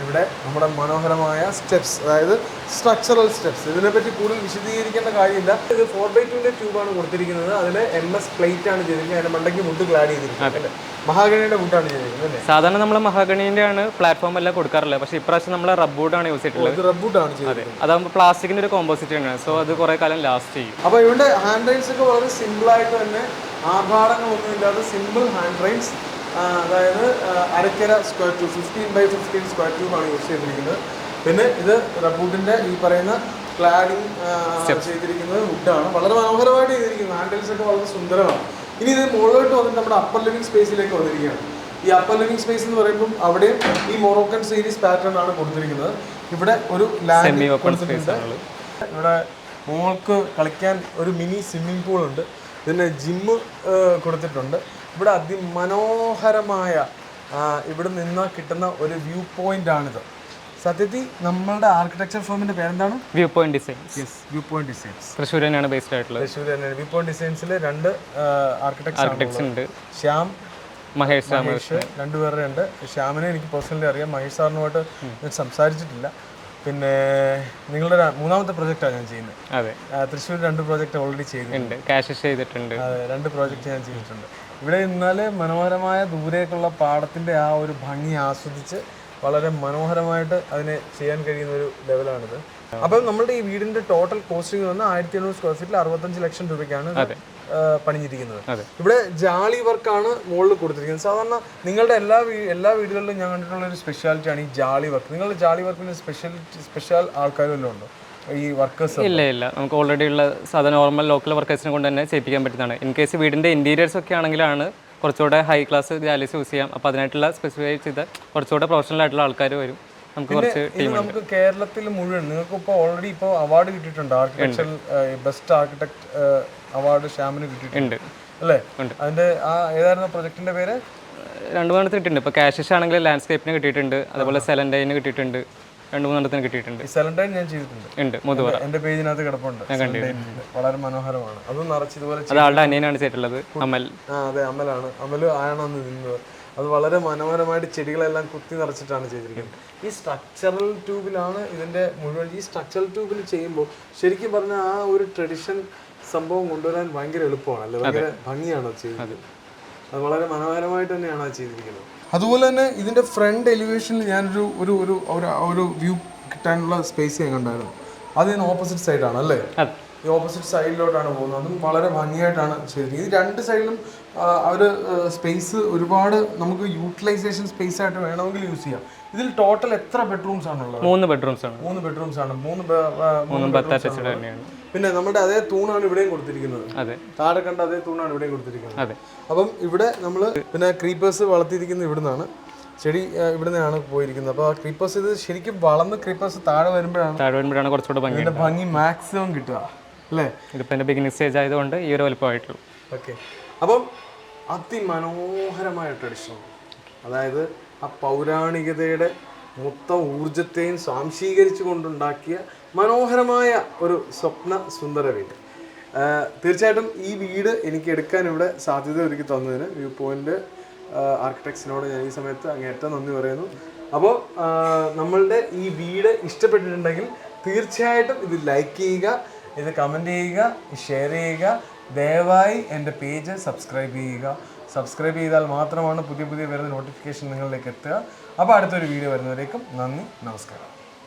ഇവിടെ നമ്മുടെ മനോഹരമായ സ്റ്റെപ്സ്, അതായത് സ്ട്രക്ചറൽ സ്റ്റെപ്സ്. ഇതിനെപ്പറ്റി കൂടുതൽ വിശദീകരിക്കേണ്ട കാര്യമില്ല. ഇത് 4x2 ട്യൂബാണ് കൊടുത്തിരിക്കുന്നത്. അതിൽ MS പ്ലേറ്റ് ആണ് ചെയ്തിരിക്കുന്നത്. അതിൻ്റെ മണ്ടയ്ക്ക് വുഡ് ക്ലാഡ് ചെയ്തിരിക്കുന്നത്, മഹാഗണിയുടെ വുഡാണ് ചെയ്തിരിക്കുന്നത്. സാധാരണ നമ്മൾ മഹാഗണിന്റെ ആണ് പ്ലാറ്റ്ഫോം എല്ലാം കൊടുക്കാറില്ല, പക്ഷേ ഇപ്രാവശ്യം നമ്മൾ റബ്ബുഡാണ് യൂസ് ചെയ്തിട്ടുള്ളത്. റബ്ബുഡാണ് ചെയ്തത്. അതാകുമ്പോൾ പ്ലാസ്റ്റിക്കിന്റെ ഒരു കോമ്പോസിറ്റ് ആണ്, സോ അത് കുറെ കാലം ലാസ്റ്റ് ചെയ്യും. അപ്പോൾ ഇവിടെ ഹാൻഡ് റൈൽസ് ഒക്കെ വളരെ സിമ്പിളായിട്ട് തന്നെ, ആർഭാടങ്ങളൊന്നുമില്ലാതെ സിമ്പിൾ ഹാൻഡ് റൈൽസ്, അതായത് 1/2 സ്ക്വയർ ട്യൂബ്, 15x15 സ്ക്വയർ ട്യൂബാണ് യൂസ് ചെയ്തിരിക്കുന്നത്. പിന്നെ ഇത് റബ്ബുഡിൻ്റെ ഈ പറയുന്ന ക്ലാഡിങ് ചെയ്തിരിക്കുന്നത് വുഡാണ്. വളരെ മനോഹരമായിട്ട് ചെയ്തിരിക്കുന്നത്. ഹാൻഡിൽസ് ഒക്കെ വളരെ സുന്ദരമാണ്. ഇനി ഇത് മുകളിലോട്ട് വന്നിട്ട് നമ്മുടെ അപ്പർ ലിവിംഗ് സ്പേസിലേക്ക് വന്നിരിക്കുകയാണ്. ഈ അപ്പർ ലിവിംഗ് സ്പേസ് എന്ന് പറയുമ്പോൾ അവിടെ ഈ മൊറോക്കൻ സീരീസ് പാറ്റേൺ ആണ് കൊടുത്തിരിക്കുന്നത്. ഇവിടെ ഒരു ലാൻഡ് കൊടുത്തിട്ടുണ്ട്. ഇവിടെ മോൾക്ക് കളിക്കാൻ ഒരു മിനി സ്വിമ്മിംഗ് പൂൾ ഉണ്ട്. പിന്നെ ജിമ്മ് കൊടുത്തിട്ടുണ്ട്. ഇവിടെ അതിമനോഹരമായ ഇവിടെ നിന്ന് കിട്ടുന്ന ഒരു വ്യൂ പോയിന്റ് ആണിത്. സത്യത്തിൽ നമ്മളുടെ ആർക്കിടെക്ചർ ഫേമിന്റെ പേരെന്താണ്? View point designs. Yes, view point designs. Thrissur തന്നെയാണ് ബേസ്ഡ് ആയിട്ടുള്ളത്. തൃശ്ശൂർ തന്നെയാണ്. വ്യൂ പോയിന്റ് ഡിസൈൻസിൽ 2 ആർക്കിടെക്ട്സ് ഉണ്ട്. ശ്യാം, മഹേഷ്, രണ്ടുപേരുടെ ഉണ്ട്. ശ്യാമിനെ എനിക്ക് പേഴ്സണലി അറിയാം, മഹേഷ് സാറിനുമായിട്ട് ഞാൻ സംസാരിച്ചിട്ടില്ല. പിന്നെ നിങ്ങളുടെ 3ാമത്തെ പ്രൊജക്റ്റാണ് ഞാൻ ചെയ്യുന്നത്. അതെ, തൃശ്ശൂർ 2 പ്രോജക്റ്റ് ഓൾറെഡി ചെയ്തിട്ടുണ്ട്. കാഷ് ചെയ്തിട്ടുണ്ട്. അതെ, 2 പ്രോജക്റ്റ് ഞാൻ ചെയ്തിട്ടുണ്ട്. ഇവിടെ നിന്നാൽ മനോഹരമായ ദൂരേക്കുള്ള പാടത്തിൻ്റെ ആ ഒരു ഭംഗി ആസ്വദിച്ച് വളരെ മനോഹരമായിട്ട് അതിനെ ചെയ്യാൻ കഴിയുന്ന ഒരു ലെവലാണിത്. അപ്പം നമ്മുടെ ഈ വീടിന്റെ ടോട്ടൽ കോസ്റ്റിംഗ് വന്ന് 1700 സ്ക്വയർ ഫീറ്റിൽ 65 ലക്ഷം രൂപയ്ക്കാണ് പണിഞ്ഞിരിക്കുന്നത്. ഇവിടെ ജാളി വർക്കാണ് മുകളിൽ കൊടുത്തിരിക്കുന്നത്. സാധാരണ നിങ്ങളുടെ എല്ലാ വീടുകളിലും ഞാൻ കണ്ടിട്ടുള്ള ഒരു സ്പെഷ്യാലിറ്റിയാണ് ഈ ജാളി വർക്ക്. നിങ്ങളുടെ ജാളി വർക്കിന് സ്പെഷ്യൽ ആൾക്കാരും വല്ലതും ഉണ്ടോ ഈ വർക്കേഴ്സ്? ഇല്ല, നമുക്ക് ഓൾറെഡി ഉള്ള സാധാരണ നോർമൽ ലോക്കൽ വർക്കേഴ്സിനെ കൊണ്ട് തന്നെ ചെയ്യിപ്പിക്കാൻ പറ്റുന്നതാണ്. ഇൻ കേസ് വീടിന്റെ ഇന്റീരിയേഴ്സ് ഒക്കെ ആണെങ്കിലാണ് കുറച്ചുകൂടെ ഹൈ ക്ലാസ് ജാലീസ് യൂസ് ചെയ്യാം. അപ്പോൾ അതിനായിട്ടുള്ള സ്പെസിഫൈ ചെയ്ത കുറച്ചുകൂടെ പ്രൊഫഷണൽ ആയിട്ടുള്ള ആൾക്കാർ വരും. നമുക്ക് കുറച്ച് നമുക്ക് കേരളത്തിൽ മുഴുവൻ നിങ്ങൾക്ക് ഇപ്പോൾ ഓൾറെഡി ഇപ്പോൾ അവാർഡ് കിട്ടിയിട്ടുണ്ട്. ആർക്കിടെക്ചർ ബെസ്റ്റ് ആർക്കിടെക്ട് അവാർഡ് ശ്യാമിന് കിട്ടിയിട്ടുണ്ട് അല്ലേ? അതിന്റെ ഏതായിരുന്നു പ്രൊജക്ടിന്റെ പേര്? 2-3 കിട്ടിയിട്ടുണ്ട്. ഇപ്പോൾ കാഷിഷ് ആണെങ്കിൽ ലാൻഡ്സ്കേപ്പിന് കിട്ടിയിട്ടുണ്ട്, അതുപോലെ സെലൻഡൈന് കിട്ടിയിട്ടുണ്ട്, 2-3 കിട്ടിയിട്ടുണ്ട്. ഈ സെലൻഡൈൻ ഞാൻ ചെയ്തിട്ടുണ്ട്. മുതുവറ എന്റെ പേജിനകത്ത് കിടപ്പുണ്ട്. വളരെ മനോഹരമാണ്. അതും നിറച്ച് ഇതുപോലെ ആളുടെ അനിയനാണ് ചെയ്തിട്ടുള്ളത്, അമൽ. അതെ, അമലാണ്. അമല് ആണെന്ന് നിന്നത്. അത് വളരെ മനോഹരമായിട്ട് ചെടികളെല്ലാം കുത്തി നിറച്ചിട്ടാണ് ചെയ്തിരിക്കുന്നത്. ഈ സ്ട്രക്ചറൽ ട്യൂബിലാണ് ഇതിന്റെ മുഴുവൻ. ഈ സ്ട്രക്ചറൽ ട്യൂബിൽ ചെയ്യുമ്പോൾ ശരിക്കും പറഞ്ഞാൽ ആ ഒരു ട്രഡീഷൻ സംഭവം കൊണ്ടുവരാൻ ഭയങ്കര എളുപ്പമാണ് അല്ലേ? ഭയങ്കര ഭംഗിയാണ് അത് ചെയ്തത്. അത് വളരെ മനോഹരമായിട്ട് തന്നെയാണ് അത് ചെയ്തിരിക്കുന്നത്. അതുപോലെ തന്നെ ഇതിന്റെ ഫ്രണ്ട് എലിവേഷനിൽ ഞാനൊരു ഒരു ഒരു ഒരു വ്യൂ കിട്ടാനുള്ള സ്പേസ് ഞാൻ കണ്ടായിരുന്നു. അത് ഇതിന് ഓപ്പോസിറ്റ് സൈഡാണ് അല്ലേ? ഈ ഓപ്പോസിറ്റ് സൈഡിലോട്ടാണ് പോകുന്നത്. അതും വളരെ ഭംഗിയായിട്ടാണ് ചെയ്തിരിക്കുന്നത്. ഈ 2 സൈഡിലും അവർ സ്പേസ് ഒരുപാട് നമുക്ക് യൂട്ടിലൈസേഷൻ സ്പേസ് ആയിട്ട് വേണമെങ്കിൽ യൂസ് ചെയ്യാം. ഇതിൽ ടോട്ടൽ എത്ര ബെഡ്റൂംസ് ആണുള്ളത്? 3 ബെഡ്റൂംസ് ആണ്. 3 ബെഡ്റൂംസ് ആണ്. 3 പിന്നെ നമ്മുടെ അതേ തൂണാണ് ഇവിടെയും കൊടുത്തിരിക്കുന്നത്. അതെ, താഴെ കണ്ട അതേ തൂണാണ് ഇവിടെയും കൊടുത്തിരിക്കുന്നത്. അതെ. അപ്പം ഇവിടെ നമ്മൾ പിന്നെ ക്രീപ്പേഴ്സ് വളർത്തിയിരിക്കുന്നത് ഇവിടുന്നാണ്. ചെടി ഇവിടുന്നാണ് പോയിരിക്കുന്നത്. അപ്പോൾ ആ ക്രീപ്പേഴ്സ് ഇത് ശരിക്കും വളർന്ന് ക്രീപ്പേഴ്സ് താഴെ വരുമ്പോഴാണ് കുറച്ചുകൂടെ ഭംഗി മാക്സിമം കിട്ടുക അല്ലേ? ഇതിപ്പോൾ എൻ്റെ ബിഗിനിങ് സ്റ്റേജ് ആയതുകൊണ്ട് ഈ ഒരു വലുപ്പമായിട്ടുള്ളൂ. ഓക്കെ. അപ്പം അതിമനോഹരമായ ട്രഡീഷൻ, അതായത് ആ പൗരാണികതയുടെ മൊത്തം ഊർജത്തെയും സ്വാംശീകരിച്ചു കൊണ്ടുണ്ടാക്കിയ മനോഹരമായ ഒരു സ്വപ്ന സുന്ദര വീട്. തീർച്ചയായിട്ടും ഈ വീട് എനിക്ക് എടുക്കാൻ ഇവിടെ സാധ്യത ഒരുക്കി തന്നതിന് വ്യൂ പോയിന്റ് ആർക്കിടെക്ട്സിനോട് ഞാൻ ഈ സമയത്ത് അങ്ങേറ്റം നന്ദി പറയുന്നു. അപ്പോൾ നമ്മളുടെ ഈ വീട് ഇഷ്ടപ്പെട്ടിട്ടുണ്ടെങ്കിൽ തീർച്ചയായിട്ടും ഇത് ലൈക്ക് ചെയ്യുക, ഇത് കമൻറ്റ് ചെയ്യുക, ഷെയർ ചെയ്യുക. ദയവായി എൻ്റെ പേജ് സബ്സ്ക്രൈബ് ചെയ്യുക. സബ്സ്ക്രൈബ് ചെയ്താൽ മാത്രമാണ് പുതിയ വരുന്ന നോട്ടിഫിക്കേഷൻ നിങ്ങളിലേക്ക് എത്തുക. അപ്പോൾ അടുത്തൊരു വീഡിയോ വരുന്നവരേക്കും നന്ദി, നമസ്കാരം.